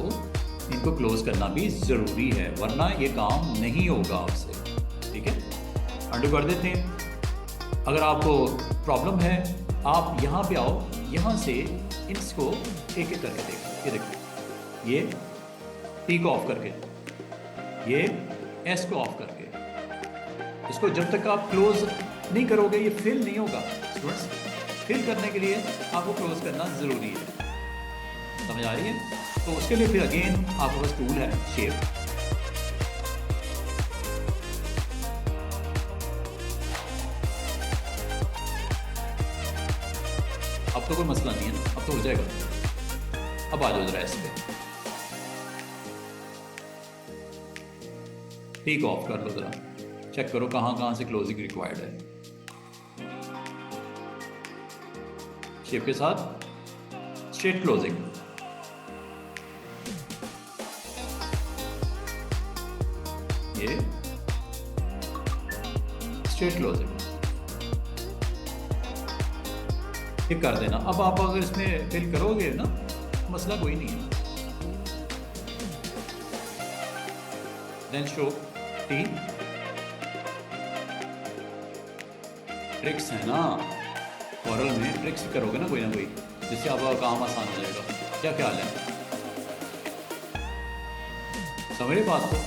इनको क्लोज करना भी ज़रूरी है, वरना ये काम नहीं होगा आपसे। ठीक है, अंडू कर देते हैं। अगर आपको प्रॉब्लम है, आप यहाँ पे आओ, यहाँ से इसको एक एक करके देखो। ये देखो, ये टी को ऑफ करके, ये एस को ऑफ करके, इसको जब तक आप क्लोज नहीं करोगे ये फिल नहीं होगा। स्टूडेंट्स, फिल करने के लिए आपको क्लोज करना ज़रूरी है। समझ आ रही है? तो उसके लिए फिर अगेन आपके पास टूल है शेप। अब तो कोई मसला नहीं है ना, अब तो हो जाएगा। अब आ जाओ जरा इस पे, ठीक ऑफ कर लो, जरा चेक करो कहाँ कहाँ से क्लोजिंग रिक्वायर्ड है। शेप के साथ स्ट्रेट क्लोजिंग, ये स्ट्रेट क्लोजिंग, ये कर देना। अब आप अगर इसमें फिल करोगे ना, मसला कोई नहीं है। देन शो टी, ट्रिक्स है ना, कॉरल में ट्रिक्स करोगे ना कोई, जिससे आपका काम आसान हो जाएगा। क्या ख्याल है? समझ रहे बात को?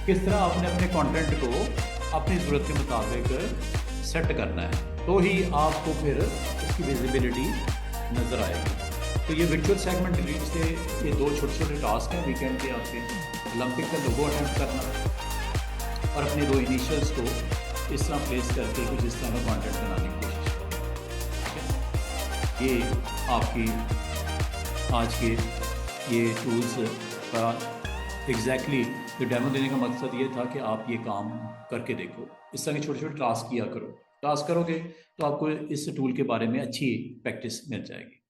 किस तरह आपने अपने कंटेंट को अपनी ज़रूरत के मुताबिक सेट करना है, तो ही आपको फिर उसकी विजिबिलिटी नज़र आएगी। तो ये वर्चुअल सेगमेंट डिलीट से ये दो छोटे छोटे टास्क हैं वीकेंड के आपके। ओलंपिक का लोगो अटेम्प्ट करना और अपने दो इनिशियल्स को इस तरह प्लेस करके कुछ इस तरह का कंटेंट बनाने की कोशिश करना। ये आपकी आज के ये टूल्स का एग्जैक्टली जो डेमो देने का मकसद ये था कि आप ये काम करके देखो। इस तरह के छोटे छोटे टास्क किया करो। टास्क करोगे तो आपको इस टूल के बारे में अच्छी प्रैक्टिस मिल जाएगी।